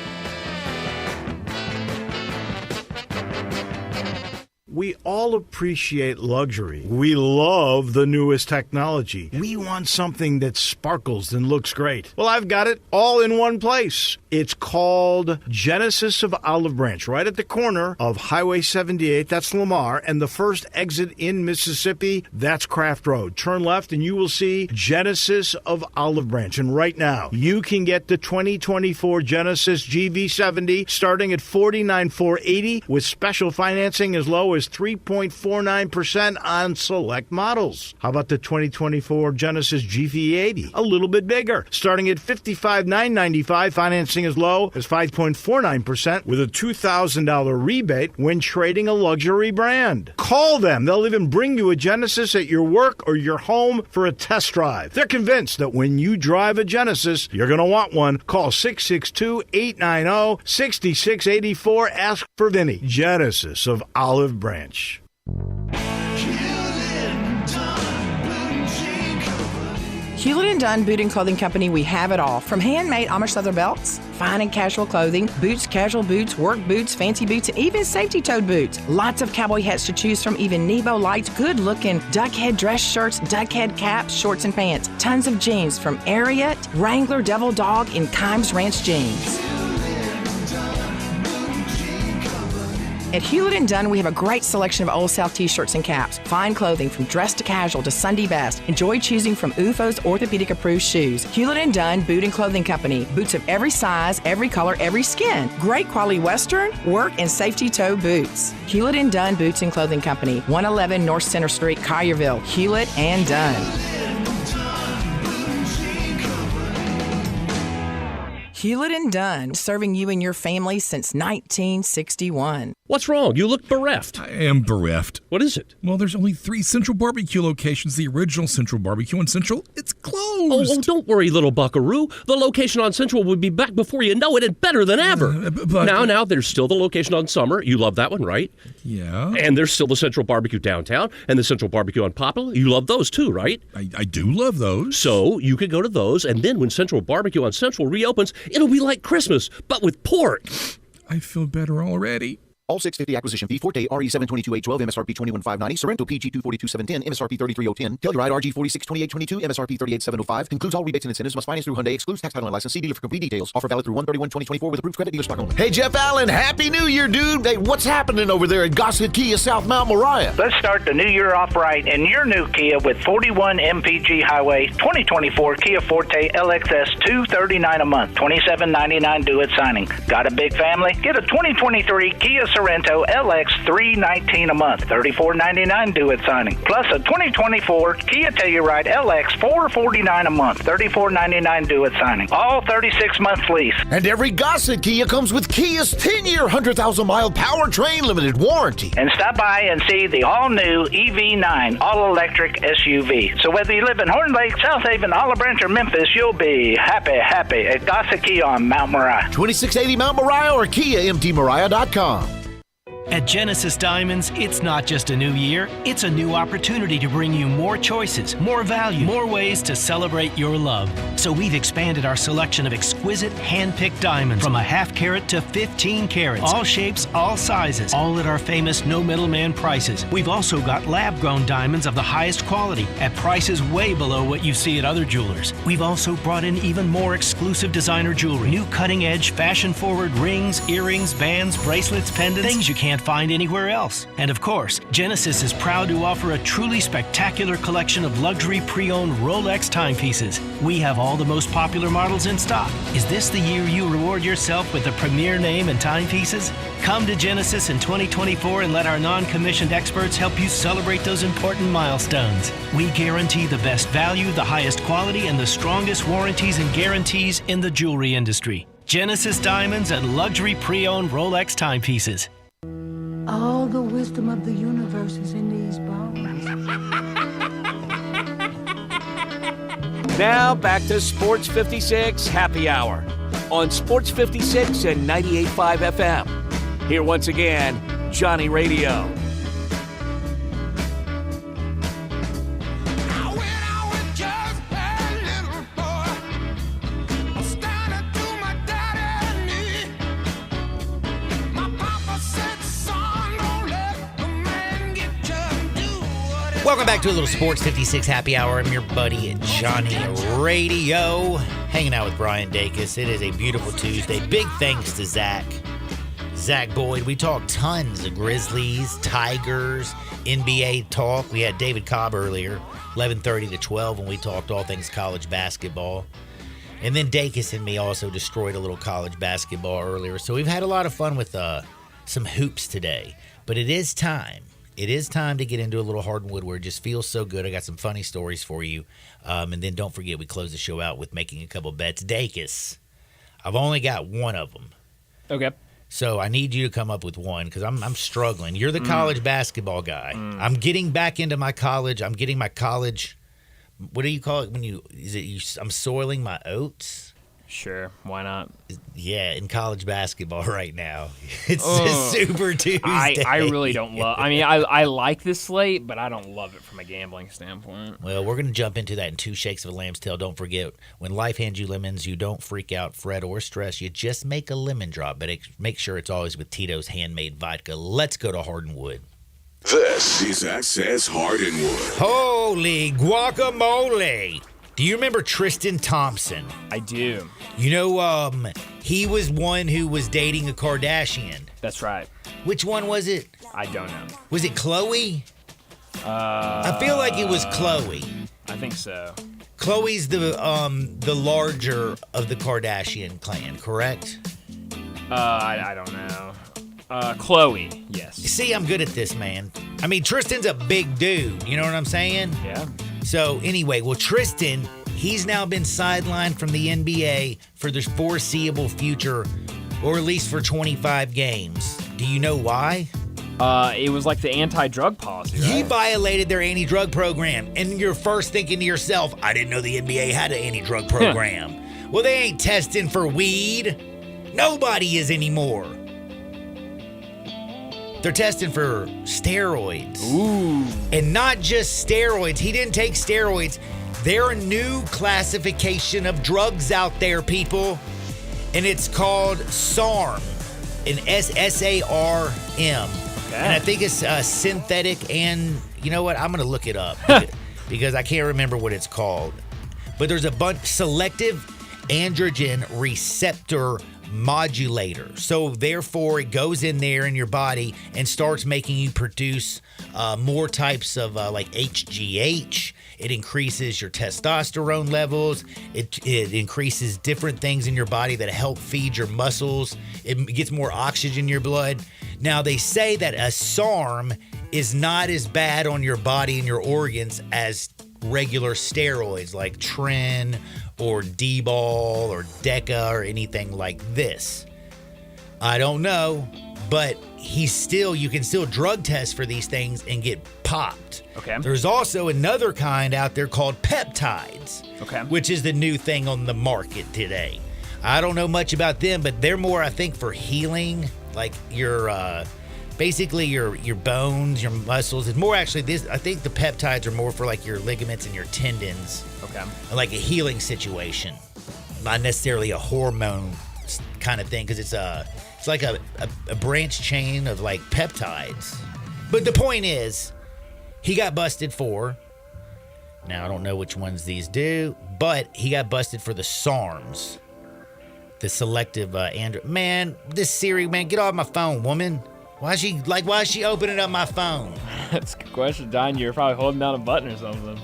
We all appreciate luxury. We love the newest technology. We want something that sparkles and looks great. Well, I've got it all in one place. It's called Genesis of Olive Branch, right at the corner of Highway 78. That's Lamar. And the first exit in Mississippi, that's Craft Road. Turn left and you will see Genesis of Olive Branch. And right now, you can get the 2024 Genesis GV70 starting at $49,480 with special financing as low as 3.49% on select models. How about the 2024 Genesis GV80? A little bit bigger, starting at $55,995, financing as low as 5.49% with a $2,000 rebate when trading a luxury brand. Call them. They'll even bring you a Genesis at your work or your home for a test drive. They're convinced that when you drive a Genesis, you're going to want one. Call 662-890-6684. Ask for Vinny. Genesis of Olive Branch. Hewlett & Dunn Boot and Clothing Company, we have it all. From handmade Amish leather belts, fine and casual clothing, boots, casual boots, work boots, fancy boots, and even safety-toed boots. Lots of cowboy hats to choose from, even Nebo lights, good-looking duck head dress shirts, duck head caps, shorts, and pants. Tons of jeans from Ariat, Wrangler, Devil Dog, and Kimes Ranch jeans. At Hewlett & Dunn, we have a great selection of Old South t-shirts and caps. Fine clothing from dress to casual to Sunday best. Enjoy choosing from UFO's orthopedic-approved shoes. Hewlett & Dunn Boot and Clothing Company. Boots of every size, every color, every skin. Great quality Western, work, and safety toe boots. Hewlett & Dunn Boots and Clothing Company. 111 North Center Street, Collierville. Hewlett & Dunn. Hewlett & Dunn, serving you and your family since 1961. What's wrong? You look bereft. I am bereft. What is it? Well, there's only 3 Central Barbecue locations. The original Central Barbecue on Central, it's closed. Oh, don't worry, little buckaroo. The location on Central will be back before you know it and better than ever. But now, there's still the location on Summer. You love that one, right? Yeah. And there's still the Central Barbecue downtown and the Central Barbecue on Poplar. You love those too, right? I do love those. So you could go to those, and then when Central Barbecue on Central reopens, it'll be like Christmas, but with pork. I feel better already. All 650 acquisition fee, Forte RE722-812, MSRP 21,590, Sorrento PG 242-710, MSRP 33,010, Telluride RG 462822, MSRP 38,705, includes all rebates and incentives, must finance through Hyundai, excludes tax title and license, see dealer for complete details, offer valid through 1/31/2024 with approved credit dealer stock only. Hey, Jeff Allen, Happy New Year, dude. Hey, what's happening over there at Gossett Kia South Mount Moriah? Let's start the new year off right in your new Kia with 41 MPG Highway 2024 Kia Forte LXS 239 a month, $27.99 due at signing. Got a big family? Get a 2023 Kia Sorrento LX 319 a month, $34.99 due at signing. Plus a 2024 Kia Telluride LX 449 a month, $34.99 due at signing. All 36 months lease. And every Gossett Kia comes with Kia's 10-year, 100,000-mile powertrain limited warranty. And stop by and see the all-new EV9 all-electric SUV. So whether you live in Horn Lake, South Haven, Olive Branch, or Memphis, you'll be happy at Gossett Kia on Mount Moriah. 2680 Mount Moriah or KiaMTMoriah.com. At Genesis Diamonds, it's not just a new year, it's a new opportunity to bring you more choices, more value, more ways to celebrate your love. So we've expanded our selection of exquisite hand-picked diamonds from a half carat to 15 carats, all shapes, all sizes, all at our famous no middleman prices. We've also got lab-grown diamonds of the highest quality at prices way below what you see at other jewelers. We've also brought in even more exclusive designer jewelry, new cutting-edge, fashion-forward rings, earrings, bands, bracelets, pendants, things you can't find anywhere else. And of course, Genesis is proud to offer a truly spectacular collection of luxury pre-owned Rolex timepieces. We have all the most popular models in stock. Is this the year you reward yourself with a premier name and timepieces? Come to Genesis in 2024 and let our non-commissioned experts help you celebrate those important milestones. We guarantee the best value, the highest quality, and the strongest warranties and guarantees in the jewelry industry. Genesis Diamonds and luxury pre-owned Rolex timepieces. All the wisdom of the universe is in these bones. Now back to Sports 56 Happy Hour on Sports 56 and 98.5 FM. Here once again, Johnny Radio. Welcome back to a little Sports 56 Happy Hour. I'm your buddy Johnny Radio, hanging out with Brian Dacus. It is a beautiful Tuesday. Big thanks to Zach Boyd. We talked tons of Grizzlies, Tigers, NBA talk. We had David Cobb earlier, 11:30 to 12, and we talked all things college basketball. And then Dacus and me also destroyed a little college basketball earlier. So we've had a lot of fun with some hoops today. But it is time. It is time to get into a little hardwood where it just feels so good. I got some funny stories for you. And then don't forget, we close the show out with making a couple bets. Dacus, I've only got one of them. Okay. So I need you to come up with one because I'm struggling. You're the college basketball guy. I'm getting back into my college. I'm getting my college. What do you call it when I'm soiling my oats? Sure, why not? Yeah, in college basketball right now. It's just Super Tuesday. I really don't love. I mean, I like this slate, but I don't love it from a gambling standpoint. Well, we're going to jump into that in 2 shakes of a lamb's tail. Don't forget, when life hands you lemons, you don't freak out, fret, or stress. You just make a lemon drop, but make sure it's always with Tito's handmade vodka. Let's go to Hardwood. This is Access Hardwood. Holy guacamole! Do you remember Tristan Thompson? I do. You know, he was one who was dating a Kardashian. That's right. Which one was it? I don't know. Was it Khloe? I feel like it was Khloe. I think so. Khloe's the larger of the Kardashian clan, correct? I don't know. Khloe, yes. See, I'm good at this, man. I mean, Tristan's a big dude. You know what I'm saying? Yeah. So, anyway, well, Tristan, he's now been sidelined from the NBA for the foreseeable future, or at least for 25 games. Do you know why? It was like the anti-drug policy, right? He violated their anti-drug program, and you're first thinking to yourself, I didn't know the NBA had an anti-drug program. Well, they ain't testing for weed. Nobody is anymore. They're testing for steroids. Ooh. And not just steroids. He didn't take steroids. They're a new classification of drugs out there, people. And it's called SARM. S-A-R-M. Okay. And I think it's synthetic and, you know what? I'm going to look it up because I can't remember what it's called. But there's a bunch selective androgen receptor modulator. So therefore it goes in there in your body and starts making you produce more types of like HGH. It increases your testosterone levels. It increases different things in your body that help feed your muscles. It gets more oxygen in your blood. Now they say that a SARM is not as bad on your body and your organs as regular steroids like Tren or D-Ball or Deca or anything like this. I don't know, but you can still drug test for these things and get popped. Okay. There's also another kind out there called peptides, which is the new thing on the market today. I don't know much about them, but they're more, I think, for healing, like your basically your bones, your muscles. It's more actually this. I think the peptides are more for like your ligaments and your tendons. Okay. Like a healing situation, not necessarily a hormone kind of thing, because it's like a branch chain of like peptides. But the point is, he got busted for. Now I don't know which ones these do, but he got busted for the SARMs, the selective Man, this Siri, man, get off my phone, woman. Why is she opening up my phone? That's a good question, John. You're probably holding down a button or something.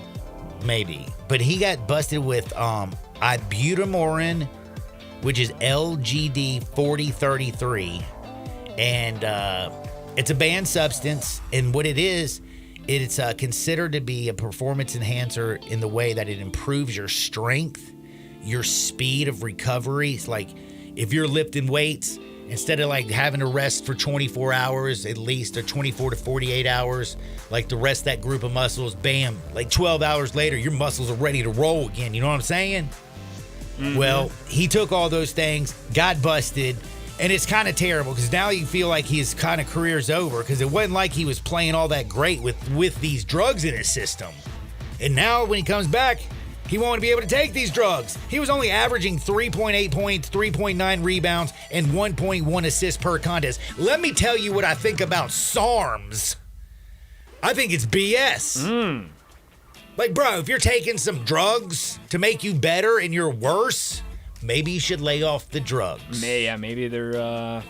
Maybe. But he got busted with ibutamoren, which is LGD 4033. And it's a banned substance. And what it is, it's considered to be a performance enhancer in the way that it improves your strength, your speed of recovery. It's like if you're lifting weights, instead of like having to rest for 24 hours at least, or 24 to 48 hours, like the rest of that group of muscles, bam, like 12 hours later, your muscles are ready to roll again. You know what I'm saying? Mm-hmm. Well, he took all those things, got busted, and it's kind of terrible because now you feel like his kind of career's over, because it wasn't like he was playing all that great with these drugs in his system. And now when he comes back, he won't be able to take these drugs. He was only averaging 3.8 points, 3.9 rebounds, and 1.1 assists per contest. Let me tell you what I think about SARMs. I think it's BS. Like, bro, if you're taking some drugs to make you better and you're worse, maybe you should lay off the drugs. Maybe they're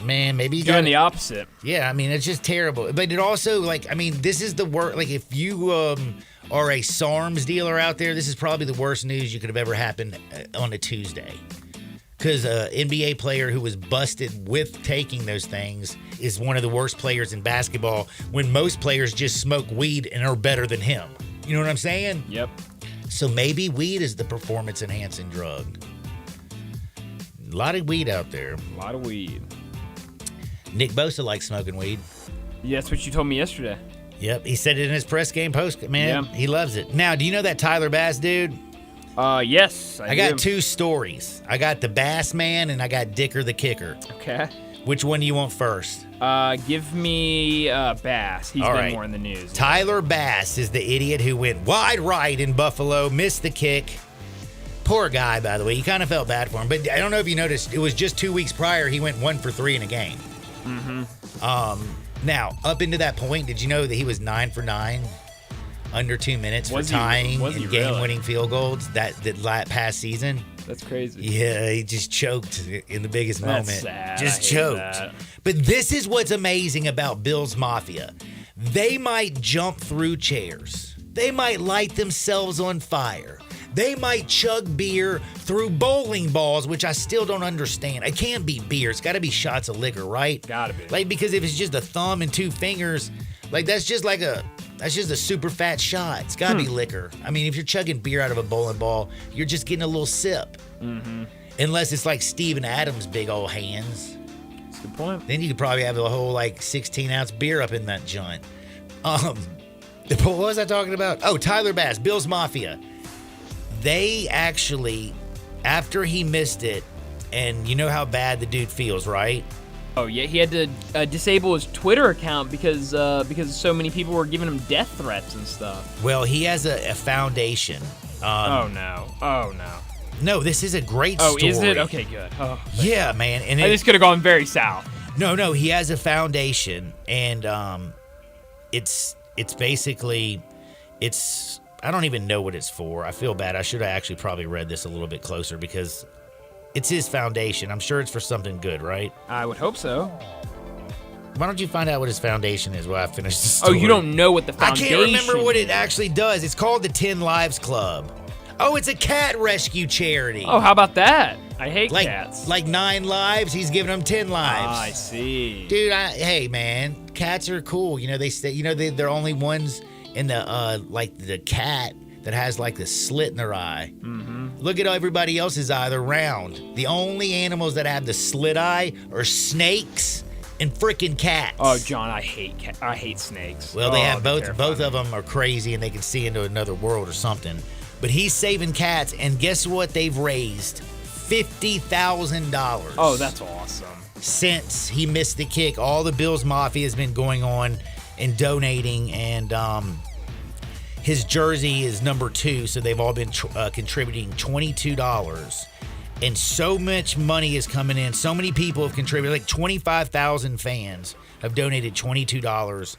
maybe you doing the opposite. Yeah, I mean, it's just terrible. But it also, like, I mean, this is the worst. Like, if you are a SARMs dealer out there, this is probably the worst news you could have ever happened on a Tuesday. Because an NBA player who was busted with taking those things is one of the worst players in basketball when most players just smoke weed and are better than him. You know what I'm saying? Yep. So maybe weed is the performance-enhancing drug. A lot of weed out there. A lot of weed. Nick Bosa likes smoking weed. Yeah, that's what you told me yesterday. Yep, he said it in his press game post. Man, he loves it. Now, do you know that Tyler Bass dude? Yes, I got two stories. I got the Bass Man and I got Dicker the Kicker. Okay. Which one do you want first? Give me Bass. He's been more in the news. Tyler Bass is the idiot who went wide right in Buffalo, missed the kick. Poor guy, by the way. You kind of felt bad for him. But I don't know if you noticed, it was just 2 weeks prior, he went 1 for 3 in a game. Now, up into that point, did you know that he was 9 for 9? Under 2 minutes for tying and game-winning field goals that past season. That's crazy. Yeah, he just choked in the biggest moment. Sad. Just choked. But this is what's amazing about Bills Mafia. They might jump through chairs. They might light themselves on fire. They might chug beer through bowling balls, which I still don't understand. It can't be beer. It's got to be shots of liquor, right? Gotta be. Like, because if it's just a thumb and 2 fingers, like that's just a super fat shot. It's got to be liquor. I mean, if you're chugging beer out of a bowling ball, you're just getting a little sip. Unless it's like Steven Adams' big old hands. That's a good point. Then you could probably have a whole 16-ounce beer up in that joint. What was I talking about? Oh, Tyler Bass, Bills Mafia. They actually, after he missed it, and you know how bad the dude feels, right? Oh yeah, he had to disable his Twitter account because so many people were giving him death threats and stuff. Well, he has a foundation. Oh no! No, this is a great story. Oh, is it? Okay, good. Oh, yeah, man. And this could have gone very south. No, he has a foundation, and it's basically I don't even know what it's for. I feel bad. I should have actually probably read this a little bit closer because it's his foundation. I'm sure it's for something good, right? I would hope so. Why don't you find out what his foundation is while I finish the story? Oh, you don't know what the foundation is? I can't remember what it actually does. It's called the 10 Lives Club. Oh, it's a cat rescue charity. Oh, how about that? I hate cats. Like 9 lives, he's giving them 10 lives. Oh, I see. Dude, hey man, cats are cool. You know, they say, they're only ones in the the cat that has the slit in their eye. Look at everybody else's eye; they're round. The only animals that have the slit eye are snakes and freaking cats. Oh, John, I hate snakes. Well, they have both of them are crazy and they can see into another world or something. But he's saving cats, and guess what? They've raised $50,000. Oh, that's awesome. Since he missed the kick, all the Bills Mafia has been going on and donating, and his jersey is number 2, so they've all been contributing $22. And so much money is coming in. So many people have contributed. 25,000 fans have donated $22.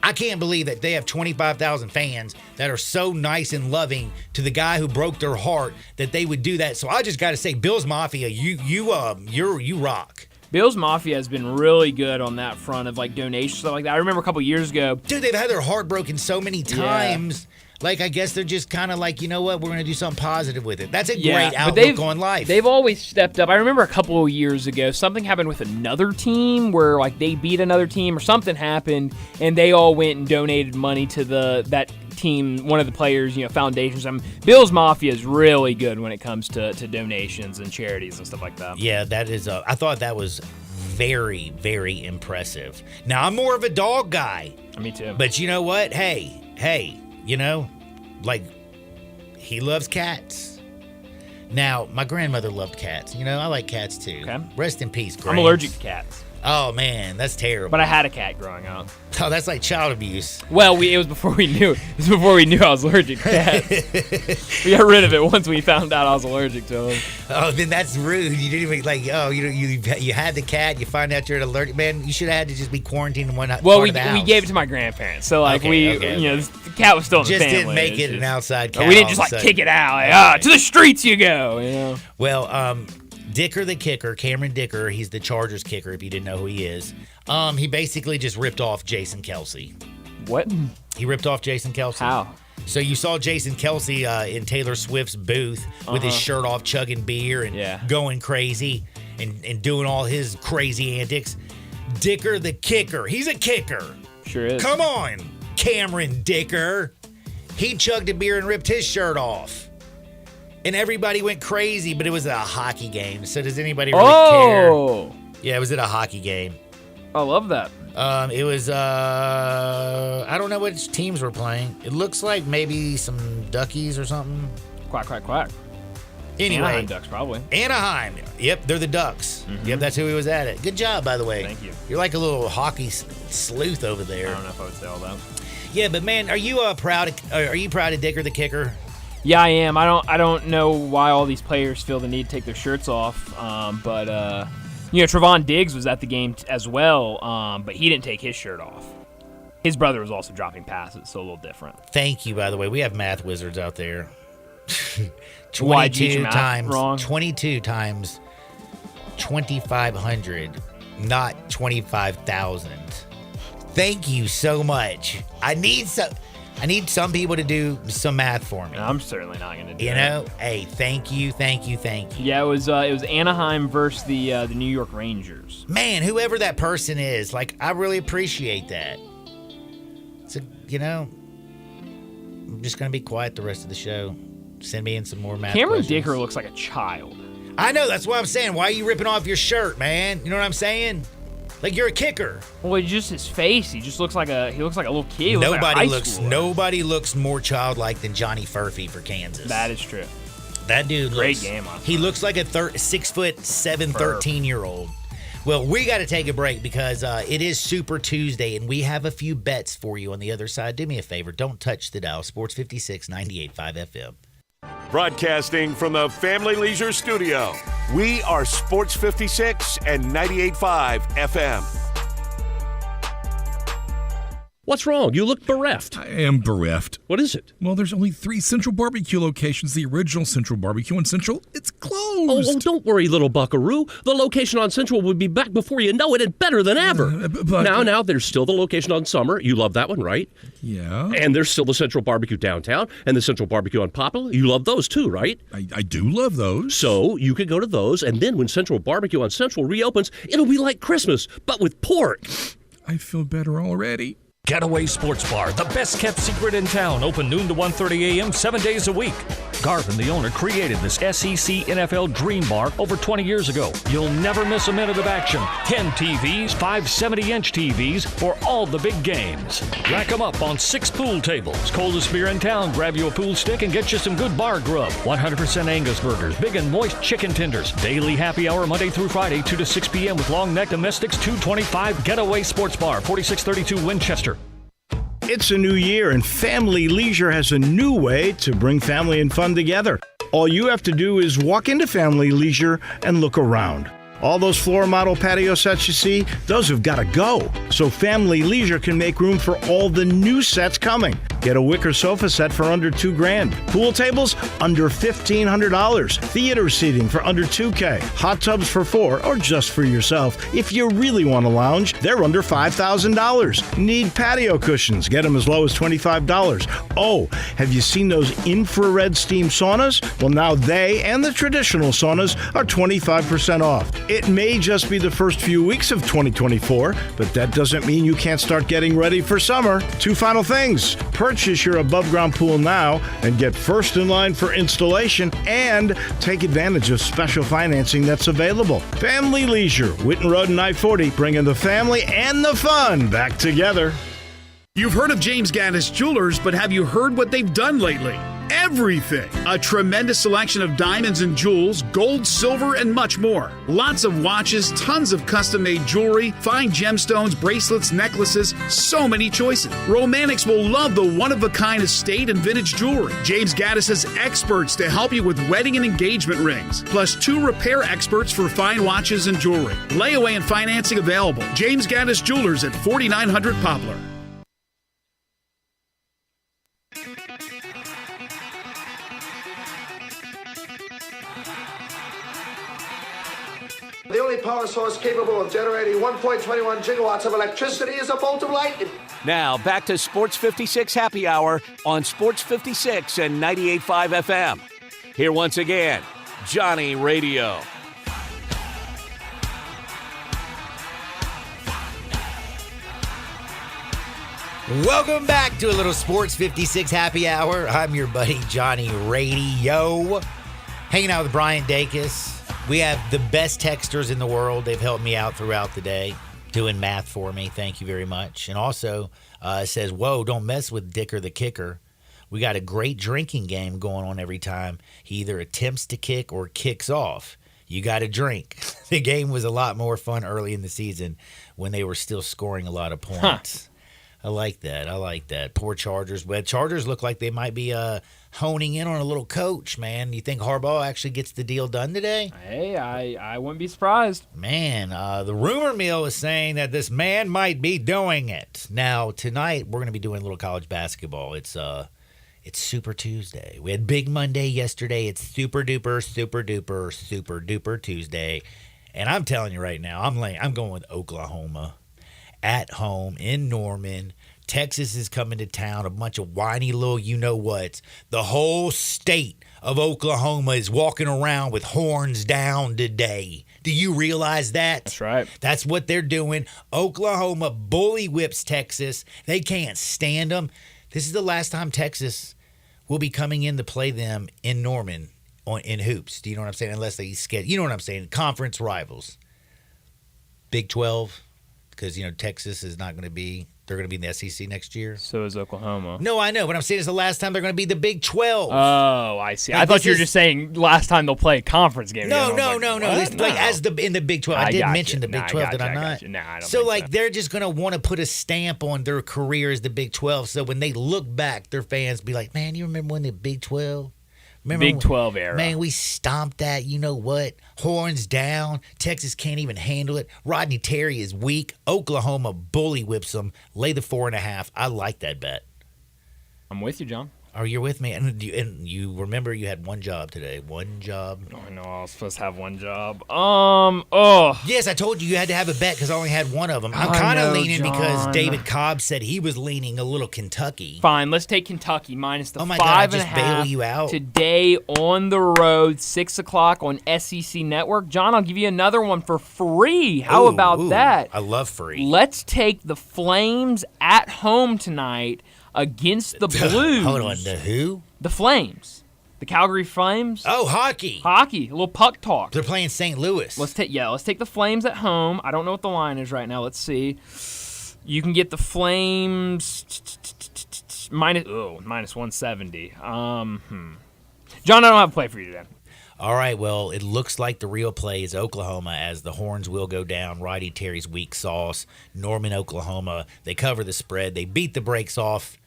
I can't believe that they have 25,000 fans that are so nice and loving to the guy who broke their heart that they would do that. So I just got to say, Bills Mafia, you rock. Bills Mafia has been really good on that front of donations, stuff like that. I remember a couple years ago. Dude, they've had their heart broken so many times. Yeah. I guess they're just kind of you know what? We're going to do something positive with it. That's a great outlook on life. They've always stepped up. I remember a couple of years ago, something happened with another team where they beat another team or something happened, and they all went and donated money to that team, one of the players, foundations. Bills Mafia is really good when it comes to donations and charities and stuff like that. Yeah, that is. I thought that was very, very impressive. Now, I'm more of a dog guy. Me too. But you know what? Hey, he loves cats. Now, my grandmother loved cats. I like cats too. Okay. Rest in peace, Grace. I'm allergic to cats. Oh, man, that's terrible. But I had a cat growing up. Oh, that's like child abuse. Well, it was before we knew. It was before we knew I was allergic to cats. We got rid of it once we found out I was allergic to them. Oh, then that's rude. You didn't even you had the cat. You find out you're allergic. Man, you should have had to just be quarantined in one. Well, part of the house. we gave it to my grandparents, so like Okay. the cat was still in the Just family. didn't make It's it an outside cat. We didn't all just of a like sudden. kick it out. Like, to the streets you go. You know. Well, Dicker the kicker, Cameron Dicker, he's the Chargers kicker. If you didn't know who he is, he basically just ripped off Jason Kelsey. What? He ripped off Jason Kelsey. How? So you saw Jason Kelsey in Taylor Swift's booth with his shirt off, chugging beer and going crazy and doing all his crazy antics. Dicker the kicker. He's a kicker. Sure is. Come on, Cameron Dicker. He chugged a beer and ripped his shirt off. And everybody went crazy, but it was a hockey game. So does anybody really care? Yeah, it was at a hockey game. I love that. It was, I don't know which teams were playing. It looks like maybe some Duckies or something. Quack, quack, quack. Anyway. Anaheim Ducks, probably. Anaheim. Yep, they're the Ducks. Yep, that's who he was at it. Good job, by the way. Thank you. You're like a little hockey sleuth over there. I don't know if I would say all that. Yeah, but man, are you proud of Dicker the kicker? Yeah, I am. I don't know why all these players feel the need to take their shirts off, but Trevon Diggs was at the game as well, but he didn't take his shirt off. His brother was also dropping passes, so a little different. Thank you, by the way. We have math wizards out there. Why'd you 22 math times wrong? 22 times 2,500, not 25,000. Thank you so much. I need some people to do some math for me. I'm certainly not going to do it. You know, hey, thank you. Yeah, it was Anaheim versus the New York Rangers. Man, whoever that person is, like, I really appreciate that. So, I'm just going to be quiet the rest of the show. Send me in some more math Cameron questions. Dicker looks like a child. I know, that's what I'm saying. Why are you ripping off your shirt, man? You know what I'm saying? Like, you're a kicker. Well, it's just his face. He just looks like a little kid. He looks like a high schooler. Nobody looks more childlike than Johnny Furphy for Kansas. That is true. That dude Great game on. He looks like a 6'7", 13-year-old. Well, we got to take a break because it is Super Tuesday, and we have a few bets for you on the other side. Do me a favor. Don't touch the dial. Sports 56, 98.5 FM. Broadcasting from the Family Leisure Studio, we are Sports 56 and 98.5 FM. What's wrong? You look bereft. I am bereft. What is it? Well, there's only 3 Central Barbecue locations. The original Central Barbecue on Central, it's closed. Oh, don't worry, little buckaroo. The location on Central will be back before you know it and better than ever. But Now, there's still the location on Summer. You love that one, right? Yeah. And there's still the Central Barbecue downtown and the Central Barbecue on Poplar. You love those too, right? I do love those. So you could go to those, and then when Central Barbecue on Central reopens, it'll be like Christmas, but with pork. I feel better already. Getaway Sports Bar, the best kept secret in town, open noon to 1:30 a.m. 7 days a week. Garvin, the owner, created this SEC NFL Dream Bar over 20 years ago. You'll never miss a minute of action. 10 TVs, 5 70-inch TVs for all the big games. Rack them up on 6 pool tables. Coldest beer in town, grab you a pool stick and get you some good bar grub. 100% Angus burgers, big and moist chicken tenders. Daily happy hour Monday through Friday, 2 to 6 p.m. with long neck domestics, $2.25. Getaway Sports Bar, 4632 Winchester. It's a new year, and Family Leisure has a new way to bring family and fun together. All you have to do is walk into Family Leisure and look around. All those floor model patio sets you see, those have got to go, so Family Leisure can make room for all the new sets coming. Get a wicker sofa set for under $2,000. Pool tables under $1,500. Theater seating for under $2,000. Hot tubs for $4,000 or just for yourself. If you really want to lounge, they're under $5,000. Need patio cushions? Get them as low as $25. Oh, have you seen those infrared steam saunas? Well, now they and the traditional saunas are 25% off. It may just be the first few weeks of 2024, but that doesn't mean you can't start getting ready for summer. 2 final things. Purchase your above-ground pool now and get first in line for installation, and take advantage of special financing that's available. Family Leisure, Whitten Road and I-40, bringing the family and the fun back together. You've heard of James Gaddis Jewelers, but have you heard what they've done lately? everything. A tremendous selection of diamonds and jewels, gold, silver, and much more. Lots of watches, tons of custom-made jewelry, fine gemstones, bracelets, necklaces, so many choices. Romantics will love the one-of-a-kind estate and vintage jewelry. James Gaddis has experts to help you with wedding and engagement rings, plus 2 repair experts for fine watches and jewelry. Layaway and financing available. James Gaddis Jewelers at 4900 Poplar. The only power source capable of generating 1.21 gigawatts of electricity is a bolt of lightning. Now, back to Sports 56 Happy Hour on Sports 56 and 98.5 FM. Here once again, Johnny Radio. Welcome back to a little Sports 56 Happy Hour. I'm your buddy Johnny Radio. Hanging out with Brian Dacus. We have the best texters in the world. They've helped me out throughout the day, doing math for me. Thank you very much. And also says, whoa, don't mess with Dicker the Kicker. We got a great drinking game going on every time he either attempts to kick or kicks off. You got to drink. The game was a lot more fun early in the season when they were still scoring a lot of points. I like that. Poor Chargers. But Chargers look like they might be honing in on a little coach, man. You think Harbaugh actually gets the deal done today? Hey, I wouldn't be surprised. Man, the rumor mill is saying that this man might be doing it. Now, tonight, we're going to be doing a little college basketball. It's Super Tuesday. We had Big Monday yesterday. It's super duper Tuesday. And I'm telling you right now, I'm going with Oklahoma. At home in Norman. Texas is coming to town. A bunch of whiny little you-know-whats. The whole state of Oklahoma is walking around with horns down today. Do you realize that? That's right. That's what they're doing. Oklahoma bully whips Texas. They can't stand them. This is the last time Texas will be coming in to play them in Norman in hoops. Do you know what I'm saying? Unless they schedule. You know what I'm saying? Conference rivals. Big 12. Because, Texas is not going to be – they're going to be in the SEC next year. So is Oklahoma. No, I know. But I'm saying it's the last time they're going to be the Big 12. Oh, I see. I thought you were just saying last time they'll play a conference game. No. In the Big 12. I did mention the Big 12, did I not? No, I don't so, think so. They're just going to want to put a stamp on their career as the Big 12. So when they look back, their fans be like, man, you remember when the Big 12? Big 12 era. Man, we stomped that, you know what? Horns down. Texas can't even handle it. Rodney Terry is weak. Oklahoma bully whips them. Lay the 4.5. I like that bet. I'm with you, John. Oh, you're with me. And you remember you had one job today. One job. Oh, I know. I was supposed to have one job. Yes, I told you had to have a bet because I only had one of them. I'm kind of leaning because David Cobb said he was leaning a little Kentucky. Fine, let's take Kentucky minus the 5.5. God, I just bail you out. Today on the road, 6 o'clock on SEC Network. John, I'll give you another one for free. How about that? I love free. Let's take the Flames at home tonight against the Blues. Hold on, the who? The Flames. The Calgary Flames. Oh, hockey. Hockey. A little puck talk. They're playing St. Louis. Let's take the Flames at home. I don't know what the line is right now. Let's see. You can get the Flames minus 170. John, I don't have a play for you today. All right, well, it looks like the real play is Oklahoma as the horns will go down. Rodney Terry's weak sauce. Norman, Oklahoma. They cover the spread. They beat the brakes off.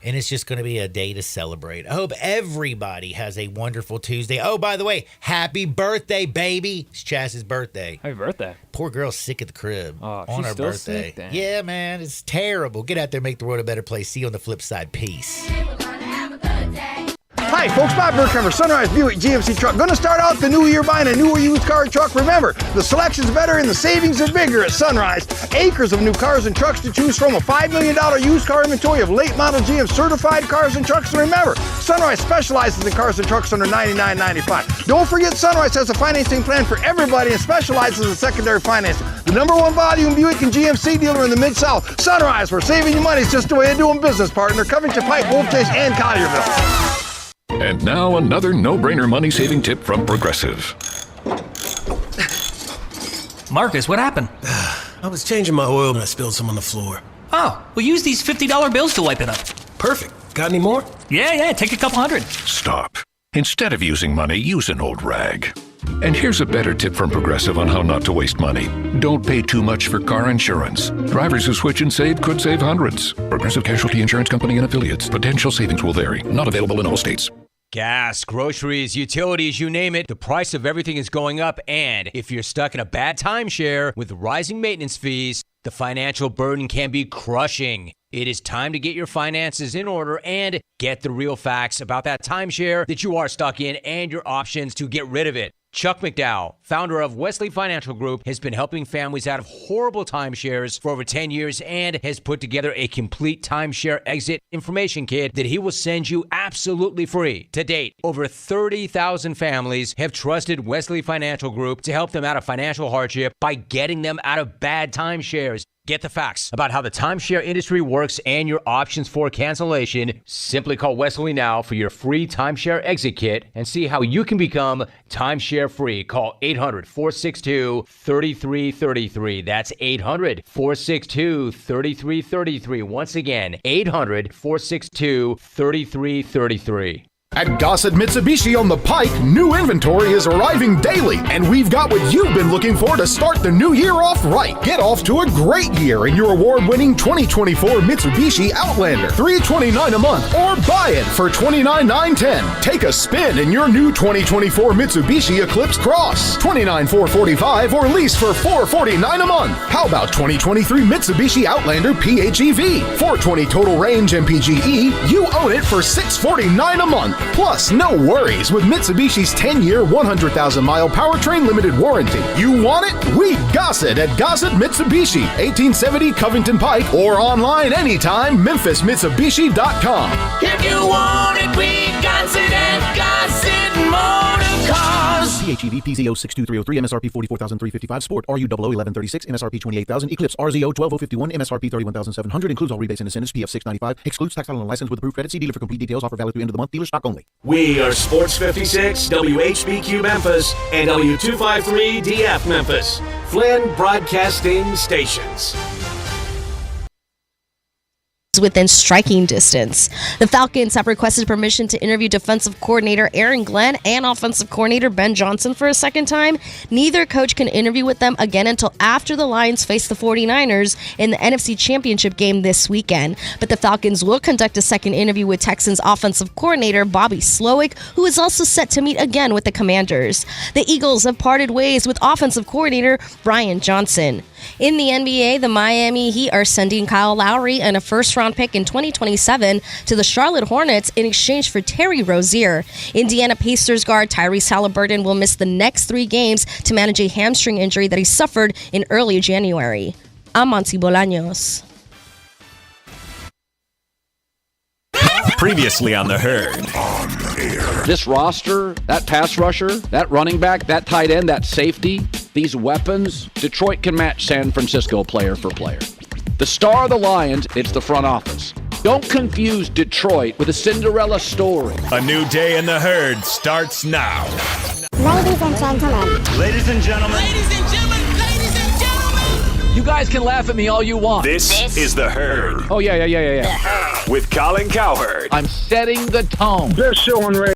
And it's just going to be a day to celebrate. I hope everybody has a wonderful Tuesday. Oh, by the way, happy birthday, baby. It's Chaz's birthday. Happy birthday. Poor girl's sick at the crib on she's her still birthday. Sick, then. Yeah, man, it's terrible. Get out there, make the world a better place. See you on the flip side. Peace. Hi, folks. Bob Burkhammer, Sunrise Buick GMC truck. Going to start out the new year buying a new used car truck. Remember, the selection's better and the savings are bigger at Sunrise. Acres of new cars and trucks to choose from. A $5 million used car inventory of late model GM certified cars and trucks. And remember, Sunrise specializes in cars and trucks under $99.95. Don't forget, Sunrise has a financing plan for everybody and specializes in secondary financing. The #1 volume Buick and GMC dealer in the Mid-South. Sunrise, where saving you money is just the way of doing business, partner. Covington Pike, Wolf Chase, and Collierville. And now another no-brainer money-saving tip from Progressive. Marcus, what happened? I was changing my oil and I spilled some on the floor. Oh, well use these $50 bills to wipe it up. Perfect. Got any more? Yeah, take a couple hundred. Stop. Instead of using money, use an old rag. And here's a better tip from Progressive on how not to waste money. Don't pay too much for car insurance. Drivers who switch and save could save hundreds. Progressive Casualty Insurance Company and Affiliates. Potential savings will vary. Not available in all states. Gas, groceries, utilities, you name it, the price of everything is going up. And if you're stuck in a bad timeshare with rising maintenance fees, the financial burden can be crushing. It is time to get your finances in order and get the real facts about that timeshare that you are stuck in and your options to get rid of it. Chuck McDowell, founder of Wesley Financial Group, has been helping families out of horrible timeshares for over 10 years and has put together a complete timeshare exit information kit that he will send you absolutely free. To date, over 30,000 families have trusted Wesley Financial Group to help them out of financial hardship by getting them out of bad timeshares. Get the facts about how the timeshare industry works and your options for cancellation. Simply call Wesley now for your free timeshare exit kit and see how you can become timeshare free. Call 800-462-3333. That's 800-462-3333. Once again, 800-462-3333. At Gossett Mitsubishi on the Pike, new inventory is arriving daily, and we've got what you've been looking for to start the new year off right. Get off to a great year in your award-winning 2024 Mitsubishi Outlander. $329 a month, or buy it for $29,910. Take a spin in your new 2024 Mitsubishi Eclipse Cross. $29,445 or lease for $449 a month. How about 2023 Mitsubishi Outlander PHEV? 420 total range MPGe, you own it for $649 a month. Plus, no worries with Mitsubishi's 10-year, 100,000-mile powertrain limited warranty. You want it? We Gossett at Gossett Mitsubishi, 1870 Covington Pike, or online anytime, memphismitsubishi.com. If you want it, we Gossett at Gossett Motor Cars. PHEV PZ062,303 MSRP 44,355 Sport RU 001136 MSRP 28,000 Eclipse RZO 12051 MSRP 31,700 includes all rebates and incentives PF 695 excludes tax title and license with approved credit. See dealer for complete details. Offer valid through end of the month. Dealer stock only. We are Sports 56, WHBQ Memphis, and W253DF Memphis. Flynn Broadcasting Stations. Within striking distance. The Falcons have requested permission to interview defensive coordinator Aaron Glenn and offensive coordinator Ben Johnson for a second time. Neither coach can interview with them again until after the Lions face the 49ers in the NFC Championship game this weekend. But the Falcons will conduct a second interview with Texans offensive coordinator Bobby Slowick, who is also set to meet again with the Commanders. The Eagles have parted ways with offensive coordinator Brian Johnson. In the NBA, the Miami Heat are sending Kyle Lowry and a first-round pick in 2027 to the Charlotte Hornets in exchange for Terry Rozier. Indiana Pacers guard Tyrese Halliburton will miss the next 3 games to manage a hamstring injury that he suffered in early January. I'm Monty Bolaños. Previously on The Herd. This roster, that pass rusher, that running back, that tight end, that safety, these weapons, Detroit can match San Francisco player for player. The star of the Lions, it's the front office. Don't confuse Detroit with a Cinderella story. A new day in The Herd starts now. Ladies and gentlemen. Ladies and gentlemen. Ladies and gentlemen. Ladies and gentlemen. You guys can laugh at me all you want. This is The Herd. Oh, yeah. The Herd. With Colin Cowherd. I'm setting the tone. Best show on radio.